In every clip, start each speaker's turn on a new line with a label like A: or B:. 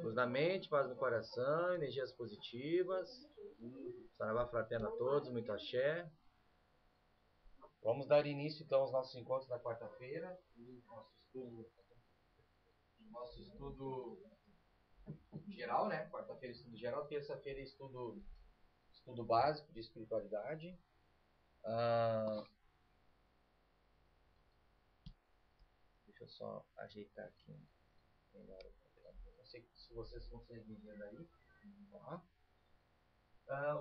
A: Luz na mente, paz no coração, energias positivas. Saravá fraterna a todos, muito axé. Vamos dar início então aos nossos encontros da quarta-feira. Nosso estudo geral, né? Quarta-feira estudo geral, terça-feira estudo básico de espiritualidade. Deixa eu só ajeitar aqui. Não sei se vocês conseguem ver daí. Tá?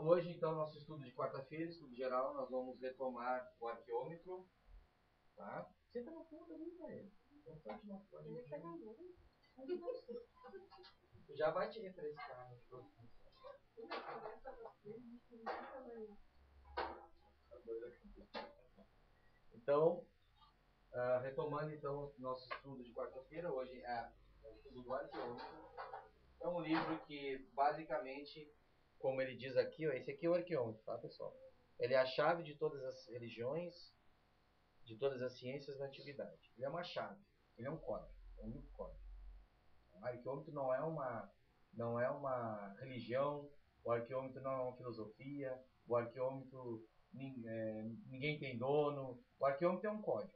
A: Hoje, então, nosso estudo de quarta-feira, estudo geral, nós vamos retomar o arqueômetro. Tá? Senta na ponta ali, velho. Já vai te refrescar. Então, retomando então nosso estudo de quarta-feira, hoje é o estudo do arqueômetro. É um livro que, basicamente, como ele diz aqui, ó, esse aqui é o arqueômetro, tá, pessoal? Ele é a chave de todas as religiões, de todas as ciências da antiguidade. Ele é uma chave, ele é um código, é um livro código. O arqueômetro não é uma religião, o arqueômetro não é uma filosofia, o arqueômetro ninguém tem dono, o arqueômetro é um código.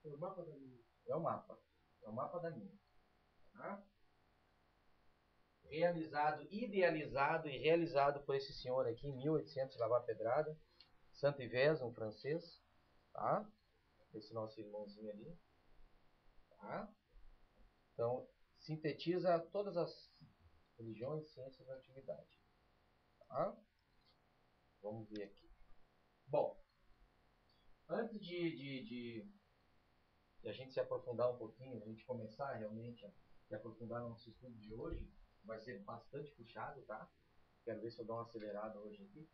A: É o mapa da linha. É o mapa da linha. Tá? Idealizado e realizado por esse senhor aqui em 1800, Lavar Pedrada, Santo Yves, um francês, tá? Esse nosso irmãozinho ali, tá? Então, sintetiza todas as religiões e ciências da antiguidade, tá? Vamos ver aqui. Bom, antes de a gente se aprofundar um pouquinho, a gente começar realmente a se aprofundar no nosso estudo de hoje, vai ser bastante puxado, tá? Quero ver se eu dou uma acelerada hoje aqui.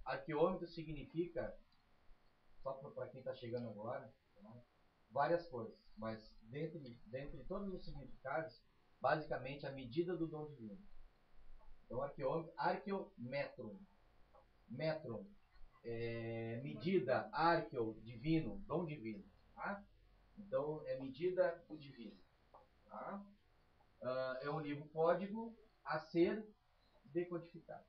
A: Arqueômetro significa, só para quem está chegando agora, tá? Várias coisas, mas dentre todos os significados, basicamente a medida do dom divino. Então, arqueômetro, arqueometrum, metrum, medida, arqueo, divino, dom divino. Tá? Então, é medida do divino. Tá? É um livro código a ser decodificado.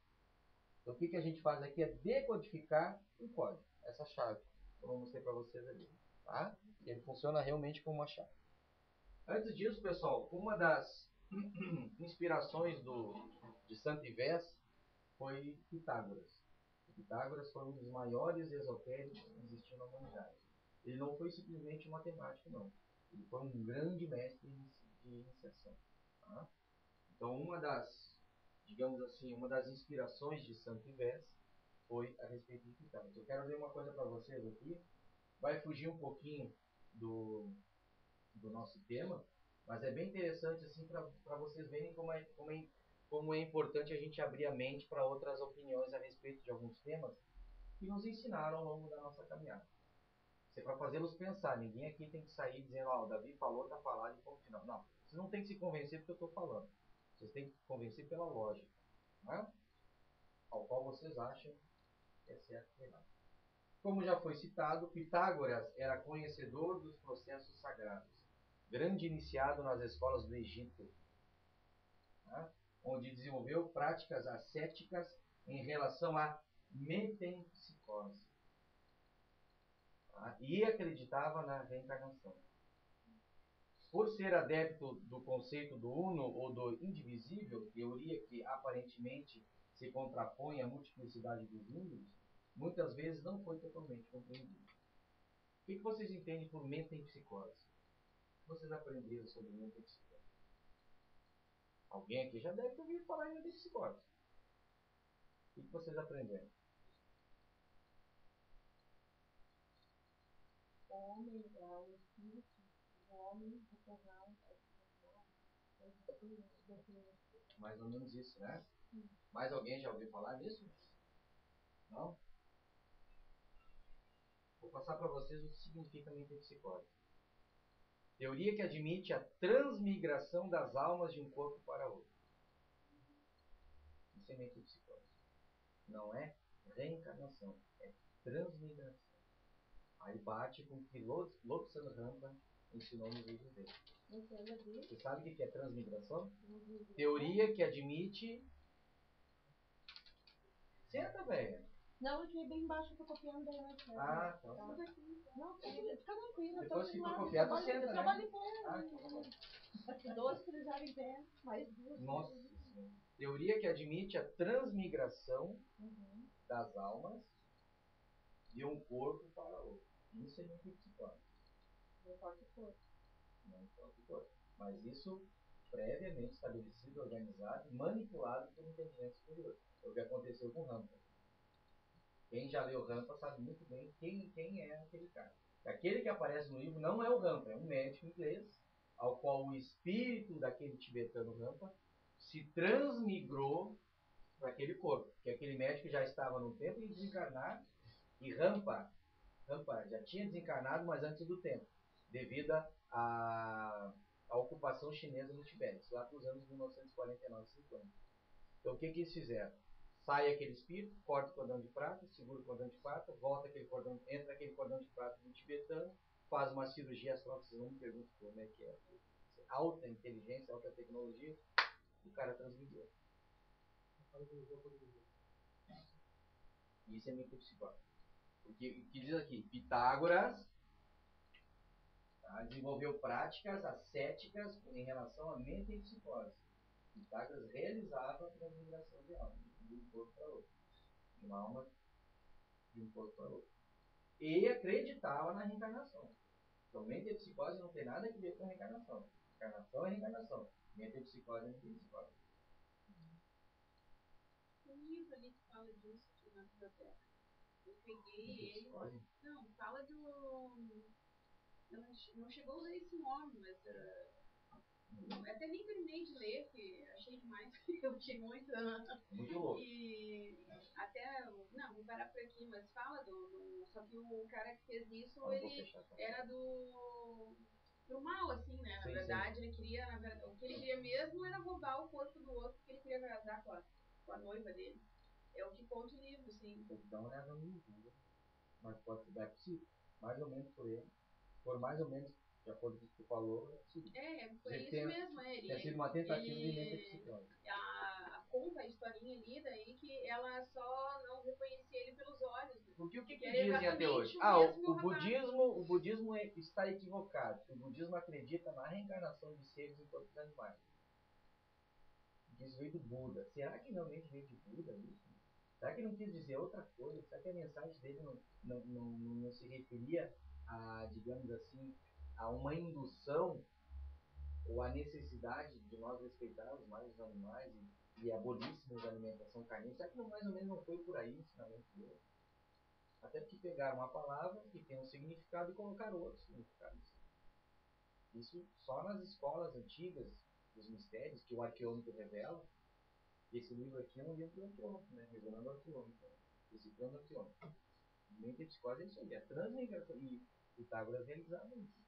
A: Então, o que a gente faz aqui é decodificar o código, essa chave. Eu vou mostrar para vocês ali. Tá? Ele funciona realmente como uma chave. Antes disso, pessoal, uma das inspirações de Santo Yves foi Pitágoras. Pitágoras foi um dos maiores esotéricos que existiu na humanidade. Ele não foi simplesmente um matemático, não. Ele foi um grande mestre de iniciação. Tá? Então, digamos assim, uma das inspirações de Santo Yves foi a respeito de Pitágoras. Eu quero ler uma coisa para vocês aqui. Vai fugir um pouquinho do nosso tema, mas é bem interessante assim para vocês verem como é importante a gente abrir a mente para outras opiniões a respeito de alguns temas que nos ensinaram ao longo da nossa caminhada. Isso é para fazê-los pensar. Ninguém aqui tem que sair dizendo, o Davi falou, está falado e ponto final. Não, vocês não têm que se convencer porque eu estou falando. Vocês têm que se convencer pela lógica, né? Ao qual vocês acham que é certo e errado. Como já foi citado, Pitágoras era conhecedor dos processos sagrados, grande iniciado nas escolas do Egito, tá? Onde desenvolveu práticas ascéticas em relação à metempsicose, tá? E acreditava na reencarnação. Por ser adepto do conceito do uno ou do indivisível, teoria que aparentemente se contrapõe à multiplicidade dos números, muitas vezes não foi totalmente compreendido. O que vocês entendem por metempsicose? O que vocês aprenderam sobre metempsicose? Alguém aqui já deve ter ouvido falar em metempsicose. O que vocês aprenderam?
B: O homem é o espírito, o homem retornar
A: mais ou menos isso, né? Mais alguém já ouviu falar nisso? Não? Vou passar para vocês o que significa metempsicose. Teoria que admite a transmigração das almas de um corpo para outro. Isso é metempsicose. Não é reencarnação, é transmigração. Aí bate com o que Lobsang Rampa ensinou nos livros dele.
B: Você lembra disso?
A: Você sabe o que é transmigração?
B: Transmigração?
A: Teoria que admite... Senta, velho.
B: Não, aqui bem embaixo eu tô copiando daí mais perto.
A: Ah, então.
B: Tá. Não, fica tranquilo.
A: Depois que for
B: eu
A: copiar, tu
B: trabalho,
A: senta,
B: eu
A: né?
B: trabalho em pé.
A: Ah, então tá bom.
B: Aqui 12 precisar em pé, mais duas.
A: Nossa Senhora. Teoria que admite a transmigração
B: Uhum.
A: das almas de um corpo para outro. Isso é metempsicose.
B: Não importa o corpo.
A: Não importa o corpo. Mas isso previamente estabelecido, organizado, manipulado por inteligência superior. É o que aconteceu com Rampa. Quem já leu Rampa sabe muito bem quem é aquele cara. Aquele que aparece no livro não é o Rampa, é um médico inglês, ao qual o espírito daquele tibetano Rampa se transmigrou para aquele corpo. Que aquele médico já estava no tempo de desencarnar e Rampa já tinha desencarnado, mas antes do tempo, devido à ocupação chinesa no Tibete, lá para os anos 1949 50. Então o que eles fizeram? Sai aquele espírito, corta o cordão de prata, segura o cordão de prata, volta aquele cordão, entra aquele cordão de prata no tibetano, faz uma cirurgia astral, vocês não me perguntam como é que é. Alta inteligência, alta tecnologia, o cara transmigrou. Isso é metempsicose. Porque o que diz aqui? Pitágoras, tá, desenvolveu práticas ascéticas em relação à metempsicose. Pitágoras realizava a transmigração de alma, de um corpo para outro. De uma alma de um corpo para outro. E acreditava na reencarnação. Então, metempsicose não tem nada a ver com reencarnação. Reencarnação é reencarnação. Metempsicose é metempsicose.
C: Tem um livro ali que fala disso aqui na biblioteca. Eu peguei ele. Não, fala do. Não chegou a usar esse nome, mas. Até nem terminei de ler, que achei demais. Eu achei muito.
A: Muito louco.
C: E até. Não, vou parar por aqui, mas fala do. Só que o cara que fez isso,
A: Não,
C: ele era do mal, assim, né? Na verdade, ele queria. O que ele queria mesmo era roubar o corpo do outro, porque ele queria casar com a noiva dele. É o que conta o livro, sim.
A: Tem que dar uma olhada no livro. Mas pode ser, é possível. Mais ou menos por ele. Por mais ou menos, de acordo com o que tu falou, é possível.
C: Foi isso mesmo, ele.
A: Tem sido uma tentativa de metempsicose.
C: Conta a historinha ali, daí que ela só não reconhecia ele pelos olhos.
A: Porque o que
C: era
A: dizem até hoje? O budismo está equivocado. O budismo acredita na reencarnação de seres em corpos animais. Isso veio do Buda. Será que realmente veio de Buda isso? Será que ele não quis dizer outra coisa? Será que a mensagem dele não se referia a, digamos assim, a uma indução ou a necessidade de nós respeitarmos mais os animais e abolimos a alimentação carnívora? Será que não, mais ou menos não foi por aí o ensinamento dele? Até que pegaram uma palavra que tem um significado e colocaram outro significado. Isso só nas escolas antigas dos mistérios que o arqueômetro revela. Esse livro aqui é um livro do arqueômetro, né? Revelando o arqueômetro. Decifrando o arqueômetro. Metempsicose é isso aí, é transmigração. E Pitágoras realizava isso.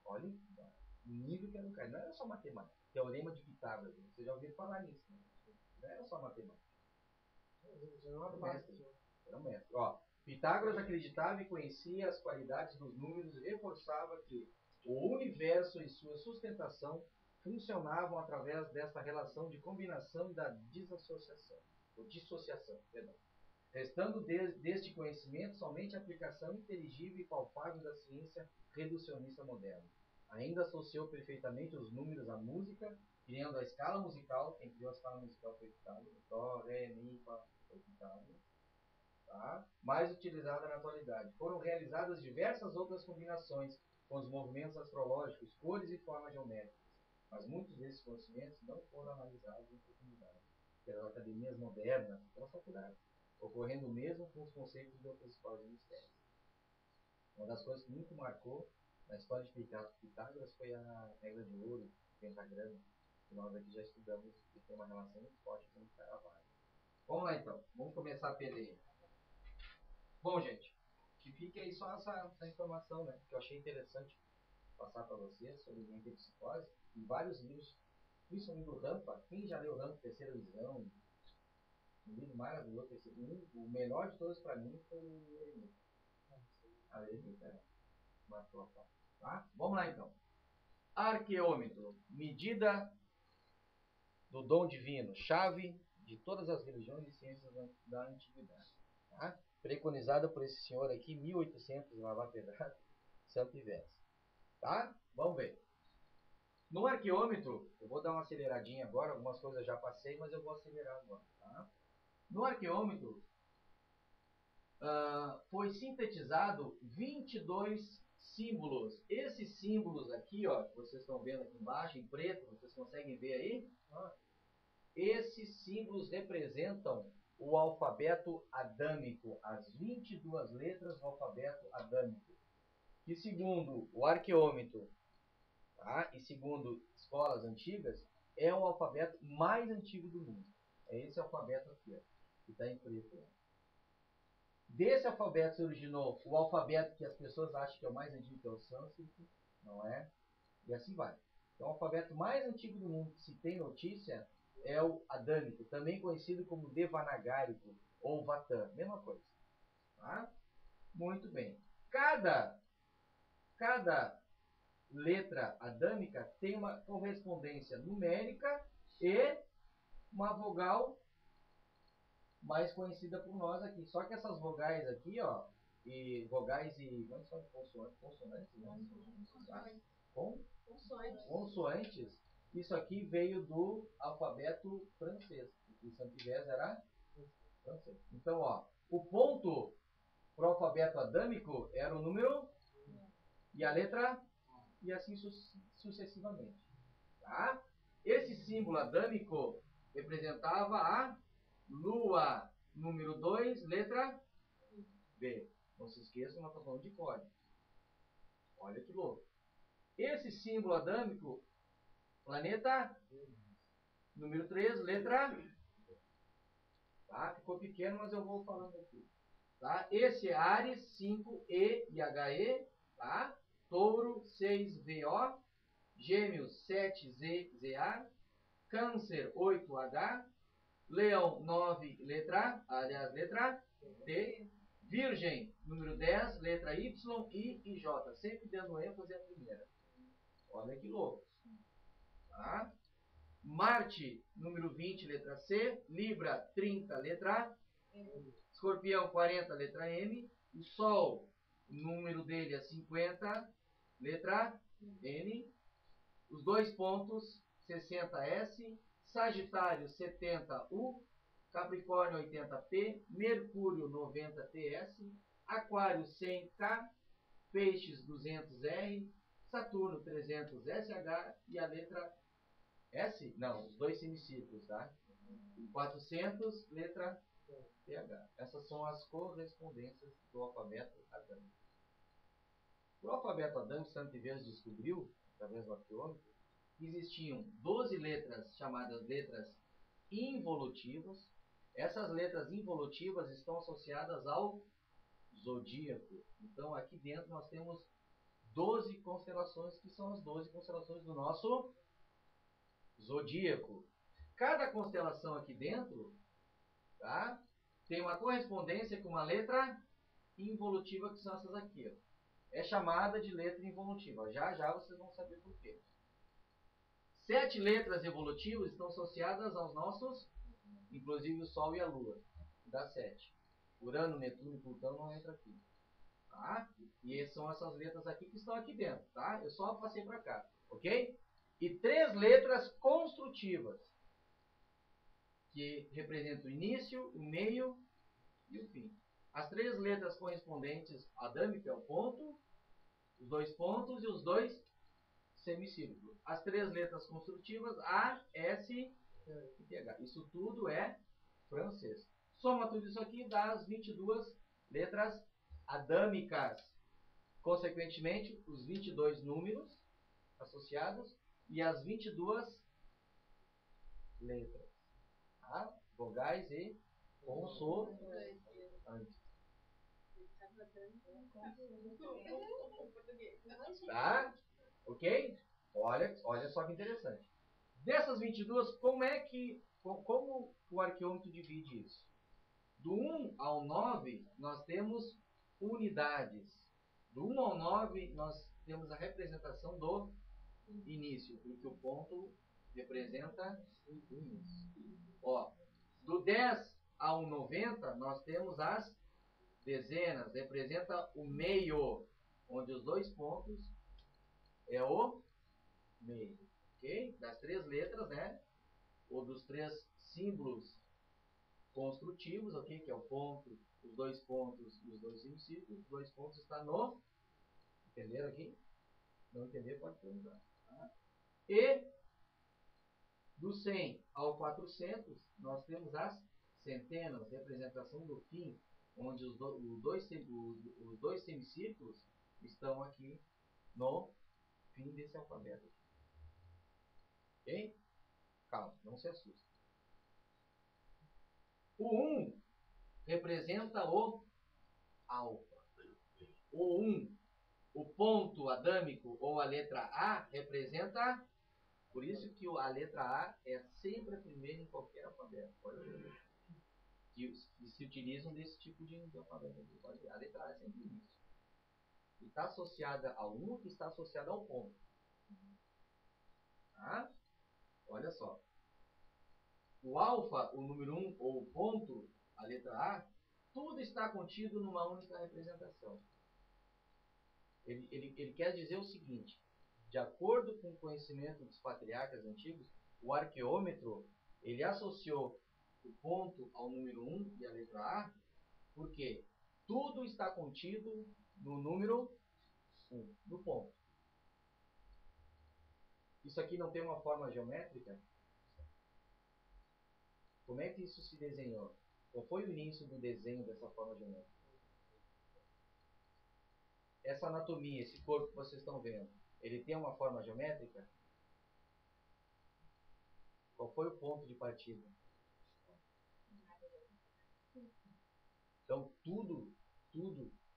A: Olha o nível que era o cara. Não era só matemática. Teorema de Pitágoras. Você já ouviu falar nisso, né? Não era só matemática. Era um mestre. Ó, Pitágoras acreditava e conhecia as qualidades dos números e reforçava que o universo e sua sustentação funcionavam através desta relação de combinação e da dissociação, perdão. Restando deste conhecimento somente a aplicação inteligível e palpável da ciência reducionista moderna. Ainda associou perfeitamente os números à música, criando a escala musical. Quem criou a escala musical foi Pitágoras. Dó, Ré, Mi, Fá, foi Pitágoras. Tá? Mais utilizada na atualidade. Foram realizadas diversas outras combinações com os movimentos astrológicos, cores e formas geométricas, mas muitos desses conhecimentos não foram analisados em profundidade pelas academias modernas, pelas faculdades, ocorrendo o mesmo com os conceitos de outras escolas de mistérios. Uma das coisas que muito marcou na história de Pitágoras foi a regra de ouro, o pentagrama, que nós aqui já estudamos, que tem uma relação muito forte com o Caravaggio. Vamos lá então, vamos começar a perder. Bom, gente, que fique aí só essa informação, né, que eu achei interessante passar para vocês sobre metempsicose. Em vários livros, principalmente do Rampa. Quem já leu Rampa, Terceira Visão? Um livro maravilhoso. O melhor de todos para mim foi o Eremita. A Eremita matou a pau. Tá? Vamos lá então. Arqueômetro, medida do dom divino, chave de todas as religiões e ciências da antiguidade. Tá? Preconizada por esse senhor aqui, 1800, lá pedrado, Santo Ivés. Tá? Vamos ver. No arqueômetro, eu vou dar uma aceleradinha agora, algumas coisas eu já passei, mas eu vou acelerar agora. Tá? No arqueômetro, foi sintetizado 22 símbolos. Esses símbolos aqui, ó, que vocês estão vendo aqui embaixo, em preto, vocês conseguem ver aí? Esses símbolos representam o alfabeto adâmico, as 22 letras do alfabeto adâmico, que segundo o arqueômetro, tá, e segundo escolas antigas, é o alfabeto mais antigo do mundo. É esse alfabeto aqui, ó, que está em preto. Desse alfabeto se originou o alfabeto que as pessoas acham que é o mais antigo, que é o sânscrito, não é? E assim vai. Então, o alfabeto mais antigo do mundo que se tem notícia é o adâmico, também conhecido como devanagárico ou Vatan, mesma coisa. Tá? Muito bem. Cada letra adâmica tem uma correspondência numérica e uma vogal mais conhecida por nós aqui. Só que essas vogais aqui, ó, e vogais e como é que são? Consonantes, né? Consoantes. Isso aqui veio do alfabeto francês. O Santo Ivés era francês. Então, ó, o ponto para o alfabeto adâmico era o número e a letra e assim sucessivamente. Tá? Esse símbolo adâmico representava a lua, número 2, letra B. Não se esqueçam, nós estamos falando de código. Olha que louco. Esse símbolo adâmico, planeta número 3, letra. Tá? Ficou pequeno, mas eu vou falando aqui. Tá? Esse é Áries, 5, E e HE. Tá? Touro, 6, VO. Gêmeos, 7, Z, ZA. Câncer, 8, H. Leão, 9, letra A. Aliás, letra T. Virgem, número 10, letra Y, I e J. Sempre dando ênfase à primeira. Olha que louco. Tá? Marte, número 20, letra C. Libra, 30, letra A. Escorpião, 40, letra M. O Sol, o número dele é 50, letra N. Os dois pontos, 60S. Sagitário, 70U. Capricórnio, 80P. Mercúrio, 90TS. Aquário, 100K. Peixes, 200R. Saturno, 300SH. E a letra S? Não, os dois semicírculos, tá? 400, letra TH. Essas são as correspondências do alfabeto adâmico. O alfabeto adâmico, Santo Ivés descobriu, através do arqueômetro, que existiam 12 letras chamadas letras involutivas. Essas letras involutivas estão associadas ao zodíaco. Então, aqui dentro nós temos 12 constelações, que são as 12 constelações do nosso zodíaco. Cada constelação aqui dentro, tá, tem uma correspondência com uma letra involutiva, que são essas aqui. Ó. É chamada de letra involutiva. Já já vocês vão saber por quê. 7 letras evolutivas estão associadas aos nossos, inclusive o Sol e a Lua. Dá 7. Urano, Netuno e Plutão não entram aqui. Tá? E são essas letras aqui que estão aqui dentro. Tá? Eu só passei para cá. Ok? E 3 letras construtivas, que representam o início, o meio e o fim. As 3 letras correspondentes adâmico é o ponto, os 2 pontos e os 2 semicírculos. As 3 letras construtivas, A, S e TH. Isso tudo é francês. Soma tudo isso aqui e dá as 22 letras adâmicas. Consequentemente, os 22 números associados e as 22 letras. Tá? Vogais e consoantes. Tá? Ok? Olha só que interessante. Dessas 22, como o arqueômetro divide isso? Do 1 ao 9, nós temos unidades. Do 1 ao 9, nós temos a representação do início, porque o ponto representa o início. Ó, do 10 ao 90, nós temos as dezenas, representa o meio, onde os dois pontos é o meio, ok? Das três letras, né? Ou dos três símbolos construtivos, ok? Que é o ponto, os dois pontos e os dois semicírculos. Os dois pontos estão no... Entenderam aqui? Não entender, pode perguntar. Tá? E do 100 ao 400, nós temos as centenas, representação do fim, onde os dois semicírculos estão aqui no fim desse alfabeto. Ok? Calma, não se assuste. O 1 representa o alfa. O 1, o ponto adâmico ou a letra A representa... Por isso que a letra A é sempre a primeira em qualquer alfabeto. Pode ver. Que se utilizam desse tipo de alfabeto. Pode ver. A letra A é sempre isso. E está associada ao 1 que está associada ao ponto. Tá? Olha só. O alfa, o número 1 ou o ponto, a letra A, tudo está contido numa única representação. Ele quer dizer o seguinte: de acordo com o conhecimento dos patriarcas antigos, o arqueômetro ele associou o ponto ao número 1 e a letra A, porque tudo está contido no número 1, no ponto. Isso aqui não tem uma forma geométrica? Como é que isso se desenhou? Qual foi o início do desenho dessa forma geométrica? Essa anatomia, esse corpo que vocês estão vendo, ele tem uma forma geométrica? Qual foi o ponto de partida? Então, tudo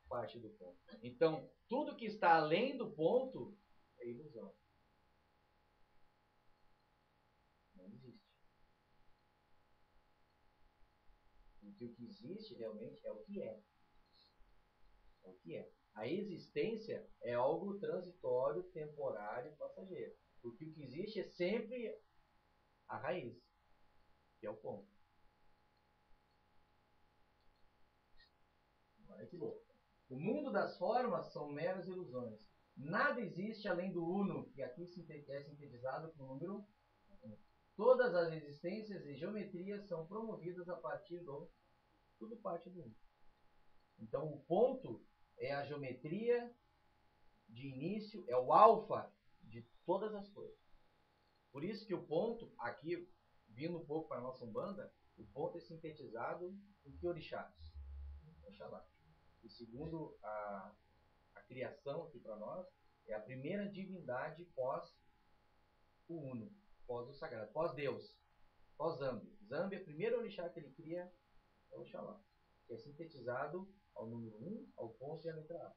A: parte do ponto. Então, tudo que está além do ponto é ilusão. Não existe. Porque o que existe realmente é o que é. É o que é. A existência é algo transitório, temporário, passageiro. Porque o que existe é sempre a raiz, que é o ponto. Olha que louco. O mundo das formas são meras ilusões. Nada existe além do uno, que aqui é sintetizado com o número 1. Todas as existências e geometrias são promovidas a partir do... Tudo parte do 1. Então, o ponto é a geometria de início, é o alfa de todas as coisas. Por isso que o ponto, aqui, vindo um pouco para a nossa Umbanda, o ponto é sintetizado em que orixás? Oxalá. E segundo a criação aqui para nós, é a primeira divindade pós o Uno, pós o Sagrado, pós Deus, pós Zambi. Zambi é o primeiro orixá que ele cria, é o Oxalá, que é sintetizado ao número 1, ao ponto e à letra A.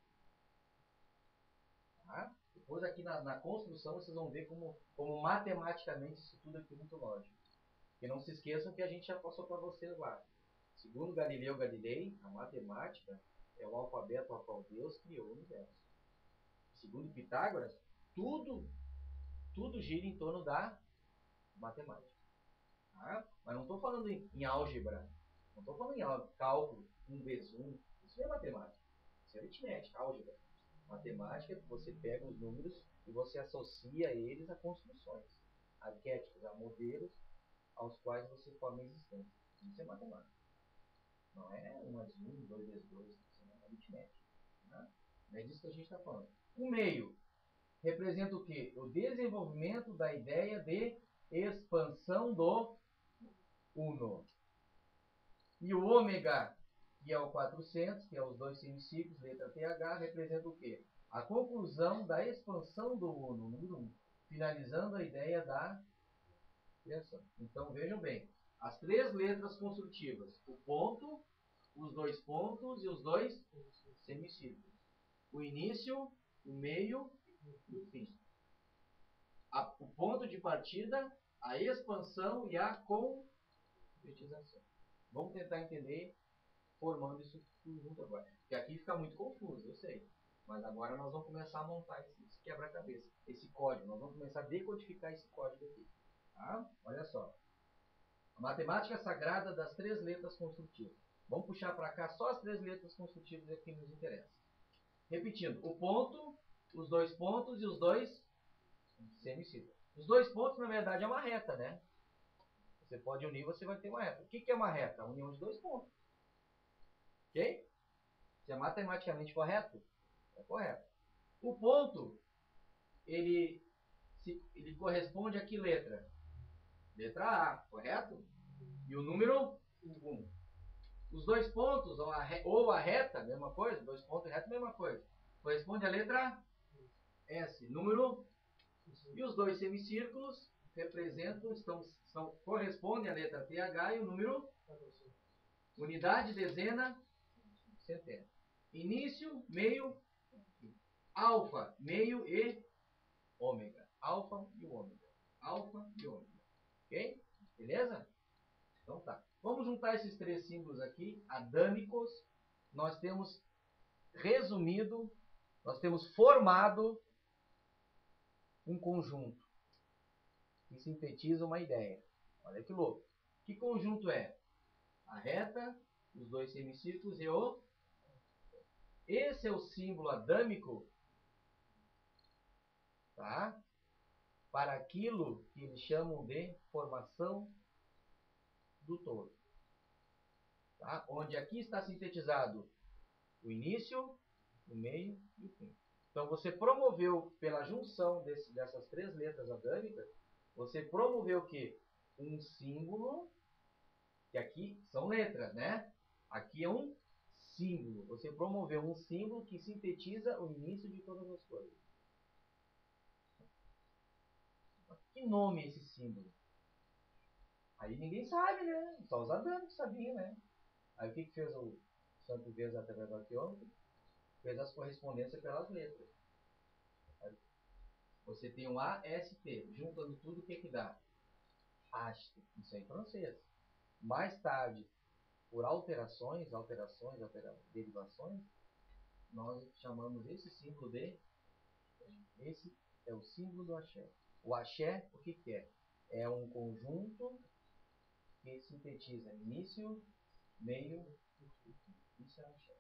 A: Tá? Depois aqui na construção vocês vão ver como matematicamente isso tudo aqui é muito lógico. E não se esqueçam que a gente já passou para vocês lá. Segundo Galileu Galilei, a matemática é o alfabeto ao qual Deus criou o universo. Segundo Pitágoras, tudo gira em torno da matemática. Tá? Mas não estou falando em álgebra, não estou falando em cálculo, 1 vezes 1. Isso não é matemática, isso é aritmética, álgebra. Matemática é que você pega os números e você associa eles a construções, a arquétipos, a modelos aos quais você forma a existência. Isso é matemática. Não é 1 mais 1, 2 vezes 2, isso é aritmética. Tá? Não é disso que a gente está falando. O meio representa o quê? O desenvolvimento da ideia de expansão do uno. E o ômega, que é o 400, que é os dois semicírculos, letra TH, representa o quê? A conclusão da expansão do uno, número 1, finalizando a ideia da criação. Então vejam bem, as três letras construtivas, o ponto, os dois pontos e os dois semicírculos. O início, o meio e o fim. O ponto de partida, a expansão e a concretização. Vamos tentar entender formando isso tudo junto agora. Porque aqui fica muito confuso, eu sei. Mas agora nós vamos começar a montar esse quebra-cabeça, esse código. Nós vamos começar a decodificar esse código aqui. Tá? Olha só. A matemática sagrada das 3 letras construtivas. Vamos puxar para cá só as 3 letras construtivas é que nos interessa. Repetindo, o ponto, os 2 pontos e os 2 semicírculos. Os 2 pontos, na verdade, é uma reta, né? Você pode unir, você vai ter uma reta. O que é uma reta? A união de 2 pontos. Ok? Se é matematicamente correto, é correto. O ponto, ele corresponde a que letra? Letra A, correto? E o número 1. Os 2 pontos, ou a reta, mesma coisa. 2 pontos e reta, mesma coisa. Corresponde à letra S, número. E os 2 semicírculos representam, correspondem à letra TH e o número. Unidade, dezena, centena. Início, meio, alfa, meio e ômega. Alfa e ômega. Alfa e ômega. Ok? Beleza? Então tá. Vamos juntar esses 3 símbolos aqui, adâmicos. Nós temos resumido, nós temos formado um conjunto que sintetiza uma ideia. Olha que louco. Que conjunto é? A reta, os 2 semicírculos e o... Esse é o símbolo adâmico, tá? Para aquilo que eles chamam de formação do todo. Tá? Onde aqui está sintetizado o início, o meio e o fim. Então você promoveu, pela junção dessas 3 letras adâmicas, você promoveu o quê? Um símbolo, que aqui são letras, né? Aqui é um símbolo. Você promoveu um símbolo que sintetiza o início de todas as coisas. Que nome é esse símbolo? Aí ninguém sabe, né? Só os adâmicos sabiam, né? Aí o que fez o santo Deus através do arqueômetro? Fez as correspondências pelas letras. Você tem um AST. Juntando tudo, o que dá? Haste. Isso é em francês. Mais tarde, por derivações, nós chamamos esse símbolo de... Esse é o símbolo do axé. O axé, o que é? É um conjunto que sintetiza início, meio e fim. Isso é axé.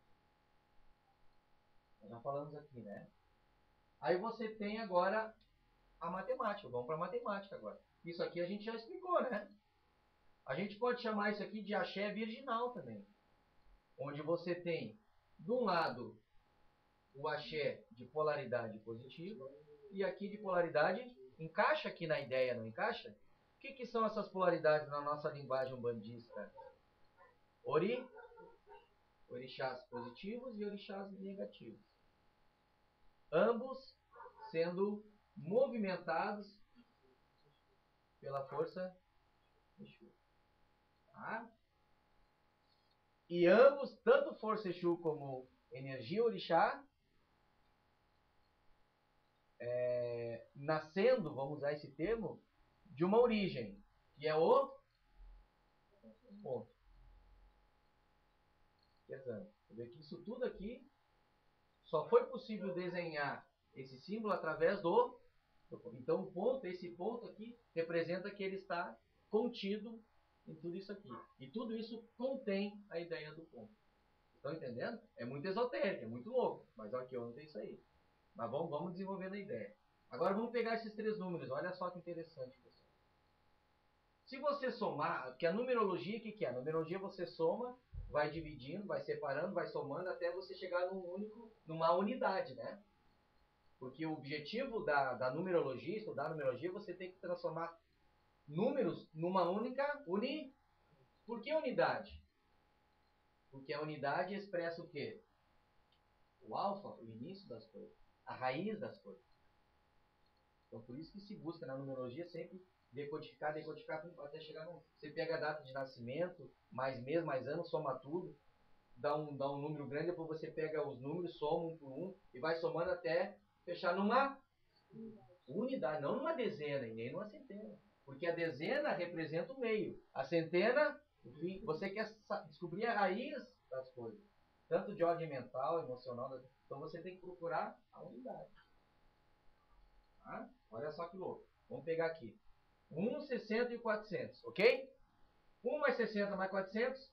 A: Nós já falamos aqui, né? Aí você tem agora a matemática. Vamos para a matemática agora. Isso aqui a gente já explicou, né? A gente pode chamar isso aqui de axé virginal também. Onde você tem, de um lado, o axé de polaridade positiva e aqui de polaridade. Encaixa aqui na ideia, não encaixa? O que são essas polaridades na nossa linguagem umbandista? Orixás positivos e orixás negativos. Ambos sendo movimentados pela força Exu. Tá? E ambos, tanto força Exu como energia orixá, nascendo, vamos usar esse termo, de uma origem, que é o ponto. Você vê que isso tudo aqui só foi possível desenhar esse símbolo através do... Então o ponto, esse ponto aqui, representa que ele está contido em tudo isso aqui. E tudo isso contém a ideia do ponto. Estão entendendo? É muito esotérico, é muito louco. Mas aqui eu não tenho isso aí. Mas vamos desenvolvendo a ideia. Agora vamos pegar esses 3 números. Olha só que interessante, pessoal. Se você somar, porque a numerologia, o que é? A numerologia você soma, vai dividindo, vai separando, vai somando, até você chegar numa unidade, né? Porque o objetivo da numerologia, estudar numerologia, você tem que transformar números numa única Por que unidade? Porque a unidade expressa o quê? O alfa, o início das coisas, a raiz das coisas. Então por isso que se busca na numerologia sempre decodificar, até chegar no... Você pega a data de nascimento, mais mês, mais ano, soma tudo, dá um número grande, depois você pega os números, soma um por um, e vai somando até fechar numa unidade, não numa dezena e nem numa centena. Porque a dezena representa o meio, a centena, o fim. Você quer descobrir a raiz das coisas, tanto de ordem mental, emocional, então você tem que procurar a unidade. Tá? Olha só que louco. Vamos pegar aqui. 1, 60 e 400, ok? 1 mais 60 mais 400.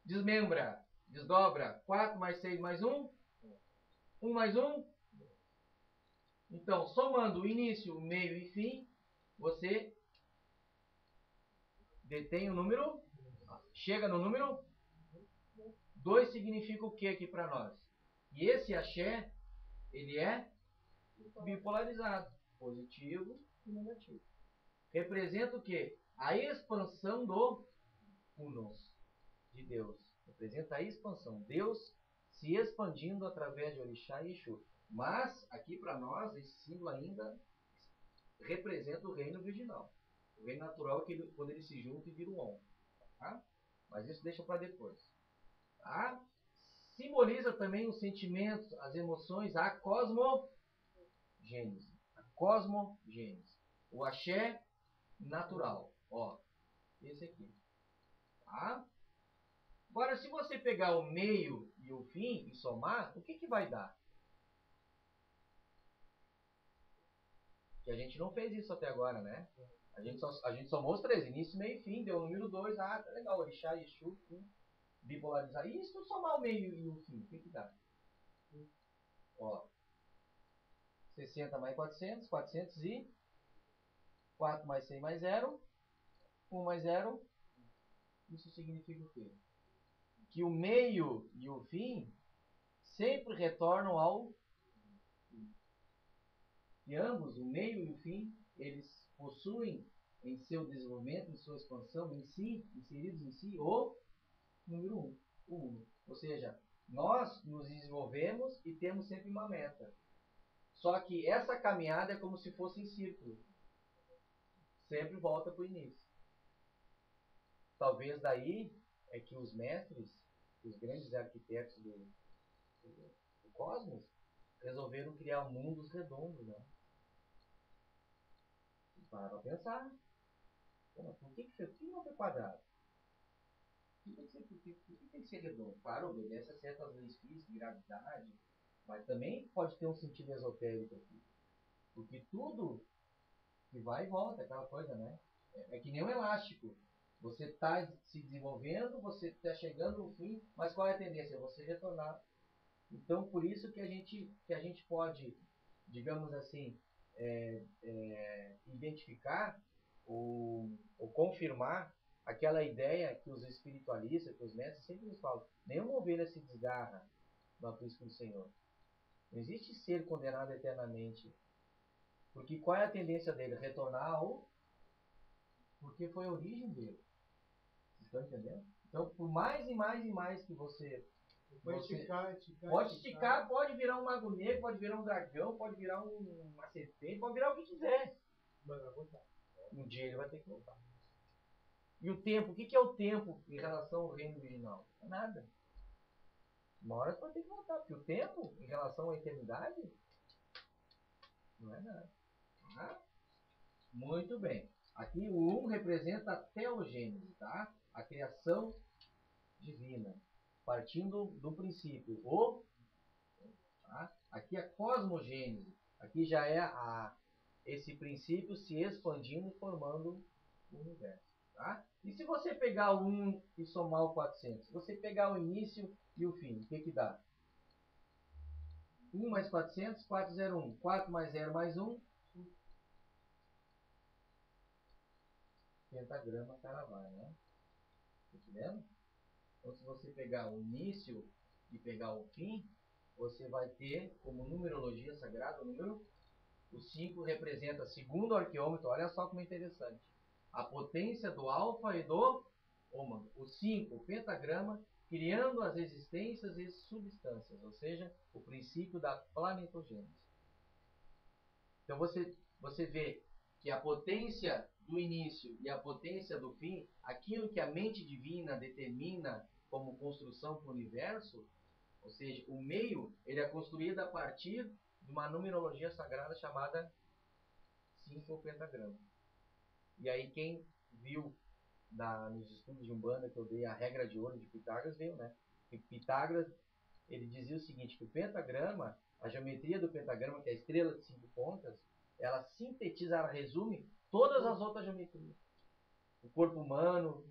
A: Desmembra. Desdobra. 4 mais 6 mais 1. 1 mais 1. Então, somando o início, o meio e fim, você detém o número. Chega no número 2 significa o que aqui para nós? E esse axé, ele é bipolarizado, positivo e negativo. Representa o que? A expansão do Unos, de Deus. Representa a expansão. Deus se expandindo através de Orixá e Exu. Mas, aqui para nós, esse símbolo ainda representa o reino virginal. O reino natural é quando ele se junta e vira o Om. Tá? Mas isso deixa para depois. Tá? Simboliza também os sentimentos, as emoções, a cosmogênese. A cosmogênese. O axé natural. Ó, esse aqui. Tá? Agora, se você pegar o meio e o fim e somar, o que, que vai dar? Que a gente não fez isso até agora, né? A gente somou os três, início, meio e fim, deu o número 2. Ah, tá legal, Orixá, Exu, bipolarizar. E se tu somar o meio e o fim, o que, que dá? Ó, 60 mais 400, 400 e 4 mais 100 mais 0, 1 mais 0. Isso significa o quê? Que o meio e o fim sempre retornam ao fim. E ambos, o meio e o fim, eles possuem em seu desenvolvimento, em sua expansão, em si, inseridos em si, o número 1, o 1. Ou seja, nós nos desenvolvemos e temos sempre uma meta. Só que essa caminhada é como se fosse em círculo. Sempre volta para o início. Talvez daí é que os mestres, os grandes arquitetos do cosmos, resolveram criar mundos redondos, né? Para pensar. Por que não foi quadrado? Por que tem que ser redondo? Claro, obedece a certas leis físicas, gravidade, mas também pode ter um sentido esotérico aqui. Porque tudo que vai e volta, aquela coisa, né? É que nem um elástico. Você está se desenvolvendo, você está chegando no fim, mas qual é a tendência? É você retornar. Então, por isso que a gente pode, digamos assim, identificar ou confirmar aquela ideia que os espiritualistas, que os mestres sempre nos falam. Nenhuma ovelha se desgarra do aprisco do Senhor. Não existe ser condenado eternamente. Porque qual é a tendência dele? Retornar ao... Porque foi a origem dele. Vocês estão entendendo? Então, por mais e mais e mais que você... Pode esticar, pode virar um mago negro, pode virar um dragão, pode virar uma serpente, pode virar o que quiser. Um dia ele vai ter que voltar. E o tempo, o que é o tempo em relação ao reino original? Não é nada. Uma hora você vai ter que voltar, porque o tempo em relação à eternidade não é nada. Tá? Muito bem. Aqui o 1 representa a teogênese, tá? A criação divina. Partindo do princípio. Tá? Aqui a cosmogênese. Aqui já é esse princípio se expandindo e formando o universo. Tá? E se você pegar o 1 e somar o 400? Se você pegar o início e o fim, o que que dá? 1 mais 400, 401. 4 mais 0 mais 1. Pentagrama Caravai, né? Tá entendendo? Então, se você pegar o início e pegar o fim, você vai ter como numerologia sagrada o número. O 5 representa, segundo o arqueômetro, olha só como é interessante, a potência do alfa e do ômega. O 5, o pentagrama, criando as existências e substâncias, ou seja, o princípio da planetogênese. Então você vê que a potência do início e a potência do fim, aquilo que a mente divina determina como construção para o universo, ou seja, o meio, ele é construído a partir de uma numerologia sagrada chamada 5 ou pentagrama. E aí quem viu nos estudos de Umbanda que eu dei a regra de ouro de Pitágoras, viu, né? Que Pitágoras, ele dizia o seguinte, que o pentagrama A geometria do pentagrama, que é a estrela de 5 pontas, ela sintetiza, ela resume todas as outras geometrias. O corpo humano,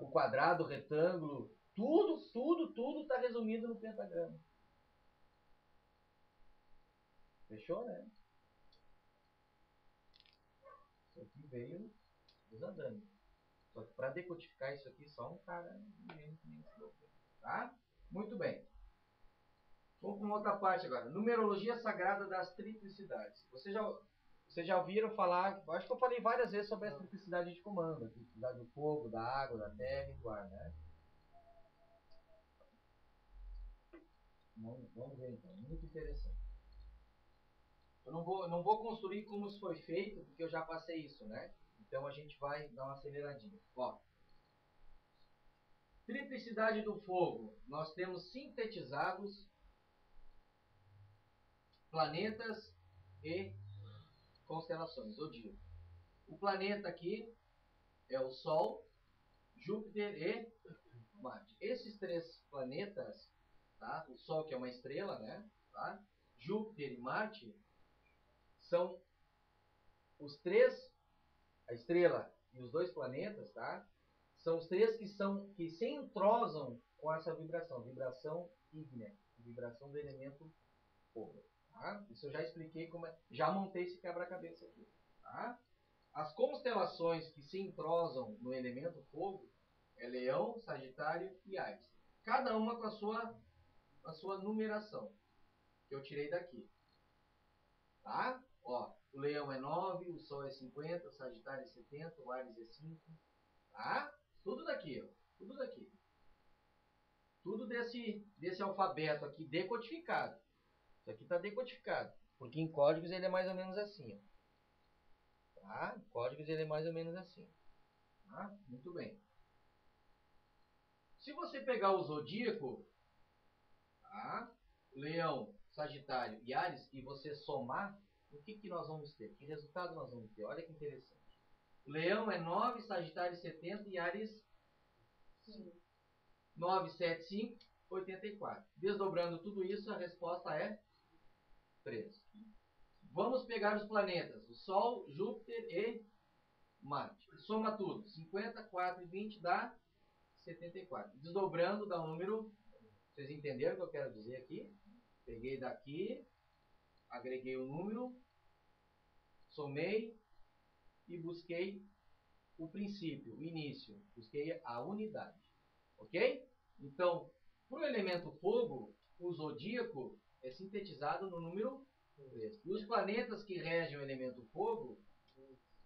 A: o quadrado, o retângulo, tudo está resumido no pentagrama. Fechou, né? Isso aqui veio desandando. Só que para decodificar isso aqui, só um cara. Tá? Muito bem. Vamos para uma outra parte agora. Numerologia sagrada das triplicidades. Vocês já ouviram falar, acho que eu falei várias vezes sobre a triplicidade de comando. A triplicidade do fogo, da água, da terra e do ar, né? Vamos ver então. Muito interessante. Eu não vou construir como isso foi feito, porque eu já passei isso, né? Então a gente vai dar uma aceleradinha. Ó. Triplicidade do fogo. Nós temos sintetizados planetas e constelações, zodíaco. O planeta aqui é o Sol, Júpiter e Marte. Esses 3 planetas, tá? O Sol, que é uma estrela, né? Tá? Júpiter e Marte são os 3, a estrela e os 2 planetas, tá? São os 3 que se entrosam com essa vibração ígnea, vibração do elemento fogo. Tá? Isso eu já expliquei como é, já montei esse quebra-cabeça aqui. Tá? As constelações que se entrosam no elemento fogo é Leão, Sagitário e Áries. Cada uma com a sua numeração, que eu tirei daqui. Tá? Ó, o Leão é 9, o Sol é 50, o Sagitário é 70, o Áries é 5. Tá? Tudo daqui, ó. Tudo daqui. Tudo desse alfabeto aqui decodificado. Isso aqui está decodificado. Porque em códigos ele é mais ou menos assim. Ó. Tá? Em códigos ele é mais ou menos assim. Tá? Muito bem. Se você pegar o zodíaco, tá? Leão, Sagitário e Áries, e você somar, o que nós vamos ter? Que resultado nós vamos ter? Olha que interessante. Leão é 9, Sagitário 70 e Áries 9, 7, 5, 84. Desdobrando tudo isso, a resposta é 3. Vamos pegar os planetas, o Sol, Júpiter e Marte. Soma tudo. 54 e 20 dá 74. Desdobrando dá um número. Vocês entenderam o que eu quero dizer aqui? Peguei daqui, agreguei o número, somei e busquei o princípio, o início. Busquei a unidade. Ok? Então, para o elemento fogo, o zodíaco é sintetizado no número 3. E os planetas que regem o elemento fogo,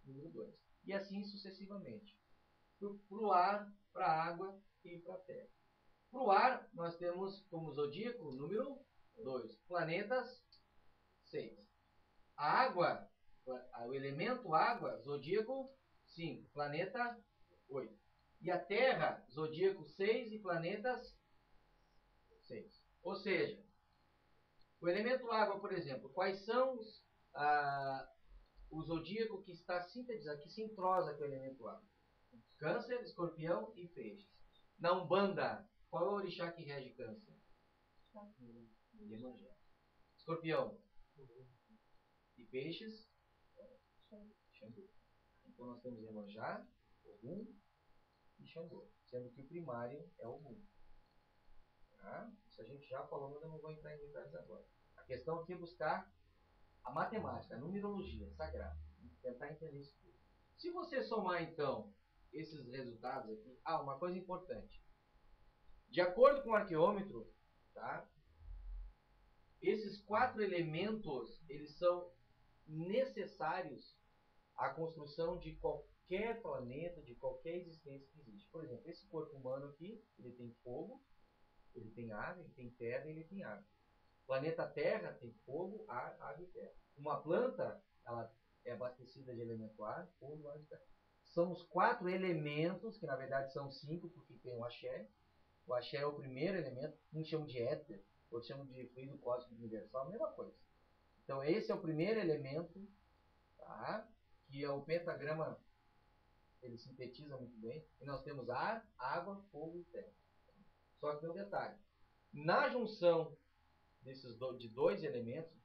A: número 2. E assim sucessivamente. Para o ar, para a água e para a terra. Para o ar, nós temos como zodíaco número 2. Planetas, 6. A água, o elemento água, zodíaco, 5. Planeta, 8. E a Terra, zodíaco 6 e planetas 6. Ou seja, o elemento água, por exemplo, quais são o zodíaco que está sintetizado, que se entrosa com o elemento água? Câncer, Escorpião e Peixes. Na Umbanda, qual é o orixá que rege Câncer? Iemanjá. Escorpião. E Peixes? Xangô. Então nós temos Iemanjá, Ogum e Xangô. Sendo que o primário é Ogum. Tá? Isso a gente já falou, mas eu não vou entrar em detalhes agora. A questão aqui é buscar a matemática, a numerologia sagrada. Tentar entender isso tudo. Se você somar, então, esses resultados aqui... uma coisa importante. De acordo com o arqueômetro, tá? Esses 4 elementos, eles são necessários à construção de qualquer planeta, de qualquer existência que existe. Por exemplo, esse corpo humano aqui, ele tem fogo, ele tem água, ele tem terra e ele tem água. O planeta Terra tem fogo, ar, água e terra. Uma planta, ela é abastecida de elemento ar, fogo, ar e terra. São os 4 elementos, que na verdade são 5, porque tem o axé. O axé é o primeiro elemento, uns chamam de éter, outros chamam de fluido cósmico universal, a mesma coisa. Então esse é o primeiro elemento, tá? Que é o pentagrama, ele sintetiza muito bem. E nós temos ar, água, fogo e terra. Só que tem um detalhe. Na junção de dois elementos,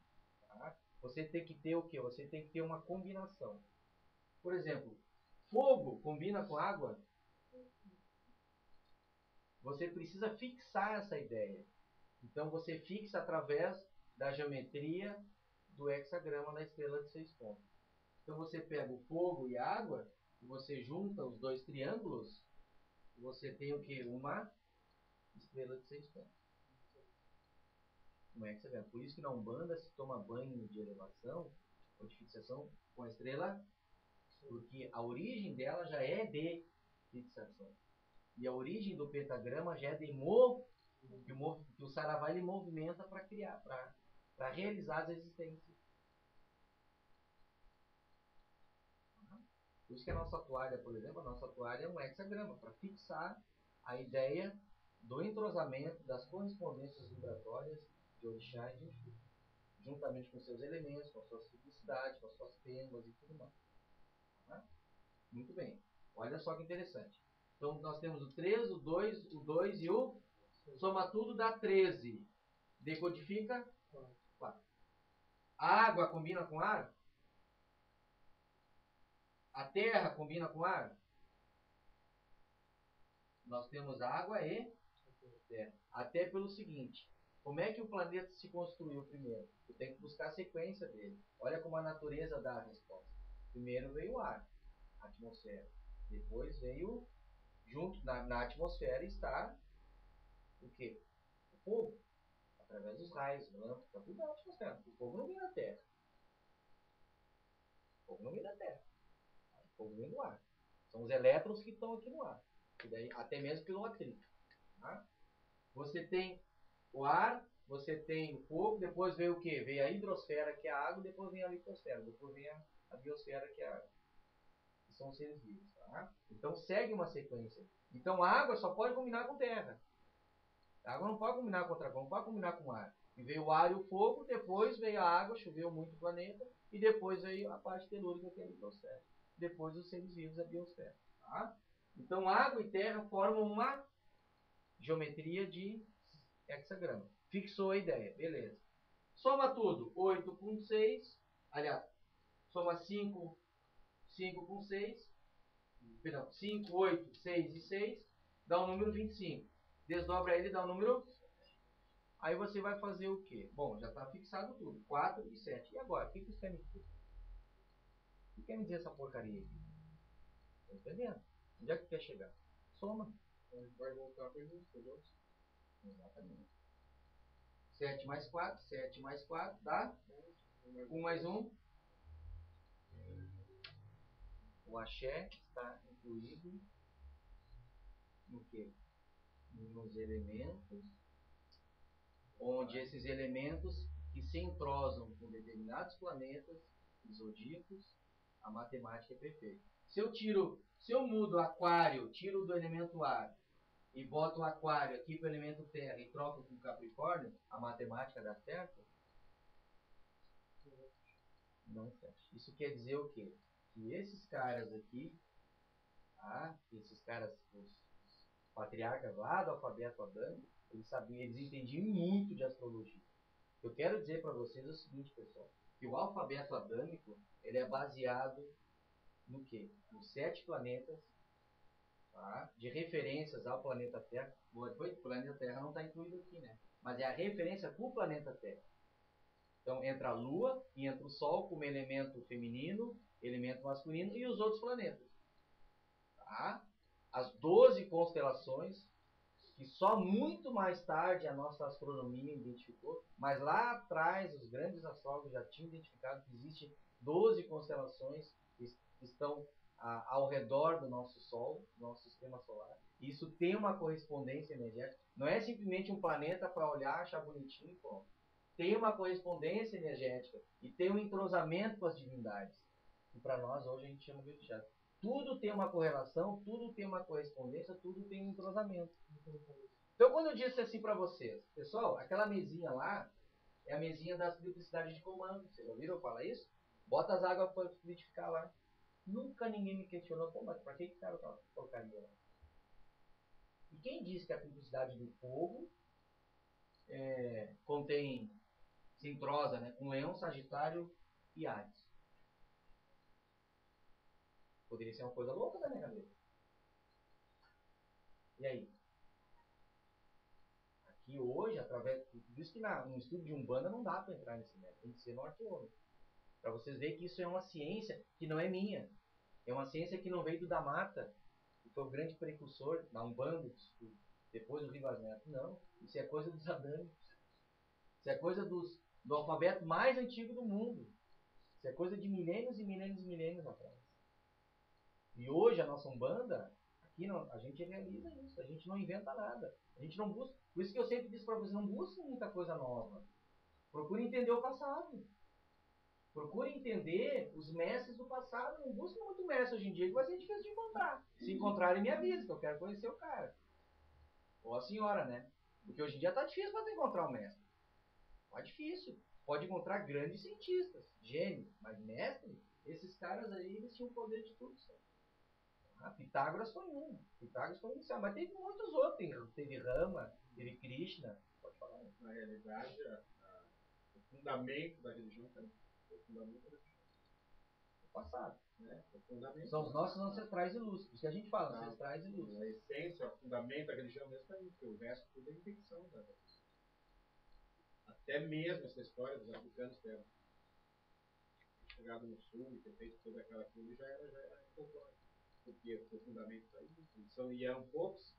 A: tá? Você tem que ter o quê? Você tem que ter uma combinação. Por exemplo, fogo combina com água? Você precisa fixar essa ideia. Então você fixa através da geometria do hexagrama da estrela de 6 pontos. Então você pega o fogo e a água, e você junta os dois triângulos, e você tem o que? Uma estrela de 6 pontos. Um hexagrama. Por isso que na Umbanda se toma banho de elevação ou de fixação com a estrela, porque a origem dela já é de fixação. E a origem do pentagrama já é de que o Saravá ele movimenta para criar, para realizar as existências. Por isso que a nossa toalha, por exemplo, a nossa toalha é um hexagrama, para fixar a ideia do entrosamento, das correspondências vibratórias de orixá e de Exu, juntamente com seus elementos, com a sua simplicidade, com as suas pêndulas e tudo mais. Tá? Muito bem. Olha só que interessante. Então nós temos o 3, o 2 e o soma tudo dá 13. Decodifica 4. A água combina com ar? A terra combina com ar? Nós temos água e terra. Até pelo seguinte, como é que o planeta se construiu primeiro? Tu tem que buscar a sequência dele. Olha como a natureza dá a resposta. Primeiro veio o ar, a atmosfera. Depois veio, junto na atmosfera está o quê? O fogo. Através dos raios, lâmpadas, tá tudo na atmosfera. O fogo não vem da terra. O fogo não vem da terra. O fogo vem do ar. São os elétrons que estão aqui no ar. E daí, até mesmo pelo atrito. Tá? Você tem o ar, você tem o fogo, depois veio o quê? Veio a hidrosfera, que é a água, depois vem a litosfera, depois vem a biosfera, que é a água. Que são os seres vivos. Tá? Então segue uma sequência. Então a água só pode combinar com terra. A água não pode combinar com outra coisa, não pode combinar com o ar. E veio o ar e o fogo, depois veio a água, choveu muito o planeta, e depois veio a parte telúrica, que é a litosfera. Depois os seres vivos, a biosfera. Tá? Então água e terra formam uma geometria de hexagrama. Fixou a ideia, beleza. Soma tudo, 8 com 6, aliás, soma 5 com 6, perdão, 5, 8, 6 e 6, dá o número 25. Desdobra ele e dá o número. Aí você vai fazer o quê? Bom, já está fixado tudo, 4 e 7. E agora, o que você quer me dizer? O que quer me dizer essa porcaria aqui? Tá entendendo? Onde é que quer chegar? Soma.
D: Vai voltar para os outros.
A: Exatamente. 7 mais 4, 7 mais 4 dá 1 mais 1. O axé está incluído no quê? Nos elementos, onde esses elementos que se entrosam com determinados planetas zodíacos, a matemática é perfeita. Se eu mudo aquário, tiro do elemento ar e boto o aquário aqui para o elemento terra e troco com Capricórnio, a matemática dá certo? Não fecha. Isso quer dizer o quê? Que esses caras aqui, tá? Esses caras, os patriarcas lá do alfabeto adâmico, eles sabiam, eles entendiam muito de astrologia. Eu quero dizer para vocês o seguinte, pessoal, que o alfabeto adâmico, ele é baseado no quê? Nos 7 planetas, tá? De referências ao planeta Terra. O planeta Terra não está incluído aqui, né? Mas é a referência para o planeta Terra. Então entra a Lua e entra o Sol como elemento feminino, elemento masculino e os outros planetas. Tá? As 12 constelações, que só muito mais tarde a nossa astronomia identificou, mas lá atrás os grandes astrólogos já tinham identificado que existem 12 constelações que estão ao redor do nosso Sol, do nosso sistema solar. Isso tem uma correspondência energética. Não é simplesmente um planeta para olhar, achar bonitinho e pronto. Tem uma correspondência energética e tem um entrosamento com as divindades. E para nós hoje a gente chama de orixá. Tudo tem uma correlação, tudo tem uma correspondência, tudo tem um entrosamento. Então quando eu disse assim para vocês, pessoal, aquela mesinha lá é a mesinha da simplicidade de comando. Vocês ouviram eu falar isso? Bota as águas para fluidificar lá. Nunca ninguém me questionou, pô, mas para que cara aquela porcaria lá? E quem disse que a simplicidade do fogo se entrosa, né, com Leão, Sagitário e Áries. Poderia ser uma coisa louca da minha cabeça. E aí? Aqui hoje, através. Por isso que no estudo de Umbanda não dá para entrar nesse método, tem que ser no arqueólogo. Para vocês verem que isso é uma ciência que não é minha. É uma ciência que não veio do da Mata, que foi o grande precursor da Umbanda, depois do Rivas Neto. Não, isso é coisa dos adâmicos. Isso é coisa do alfabeto mais antigo do mundo. Isso é coisa de milênios e milênios e milênios atrás. E hoje a nossa Umbanda, aqui não, a gente realiza isso, a gente não inventa nada. A gente não busca. Por isso que eu sempre disse para vocês, não busquem muita coisa nova. Procure entender o passado. Procure entender os mestres do passado. Não busque muito mestre hoje em dia, que vai ser difícil de encontrar. Se encontrarem, me avisa, que eu quero conhecer o cara. Ou a senhora, né? Porque hoje em dia tá difícil para encontrar um mestre. Tá difícil. Pode encontrar grandes cientistas, gênios, mas mestre, esses caras aí, eles tinham o poder de tudo. Sabe? Pitágoras foi um. Pitágoras foi inicial, mas teve muitos outros. Teve Rama, teve Krishna. Pode falar.
D: Na realidade, o fundamento da religião é o fundamento da religião.
A: O passado.
D: Né? O fundamento.
A: São os nossos ancestrais ilustres. Isso que a gente fala, ancestrais ilustres.
D: A essência, o fundamento da religião mesmo é isso, o resto tudo é infecção da religião. Até mesmo essa história dos africanos ter chegado no sul e ter feito toda aquela coisa já era folclore. Porque o fundamento está aí. E eram poucos.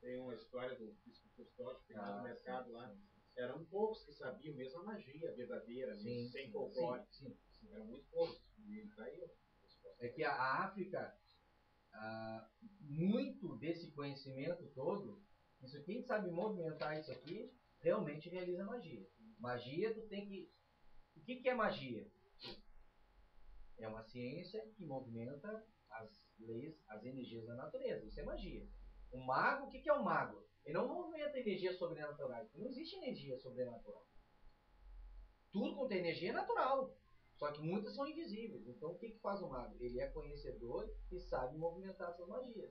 D: Tem uma história do bispo Custódio que lá no mercado lá. Eram poucos que sabiam mesmo a magia verdadeira, sem folclore. Sim. Eram muito poucos. E ele está aí.
A: É que a África, muito desse conhecimento todo, isso quem sabe movimentar isso aqui, realmente realiza magia. Magia, tu tem que... O que é magia? É uma ciência que movimenta as leis, as energias da natureza. Isso é magia. O mago, o que é um mago? Ele não movimenta energia sobrenatural. Não existe energia sobrenatural. Tudo quanto é energia é natural. Só que muitas são invisíveis. Então o que faz o mago? Ele é conhecedor e sabe movimentar essas magias.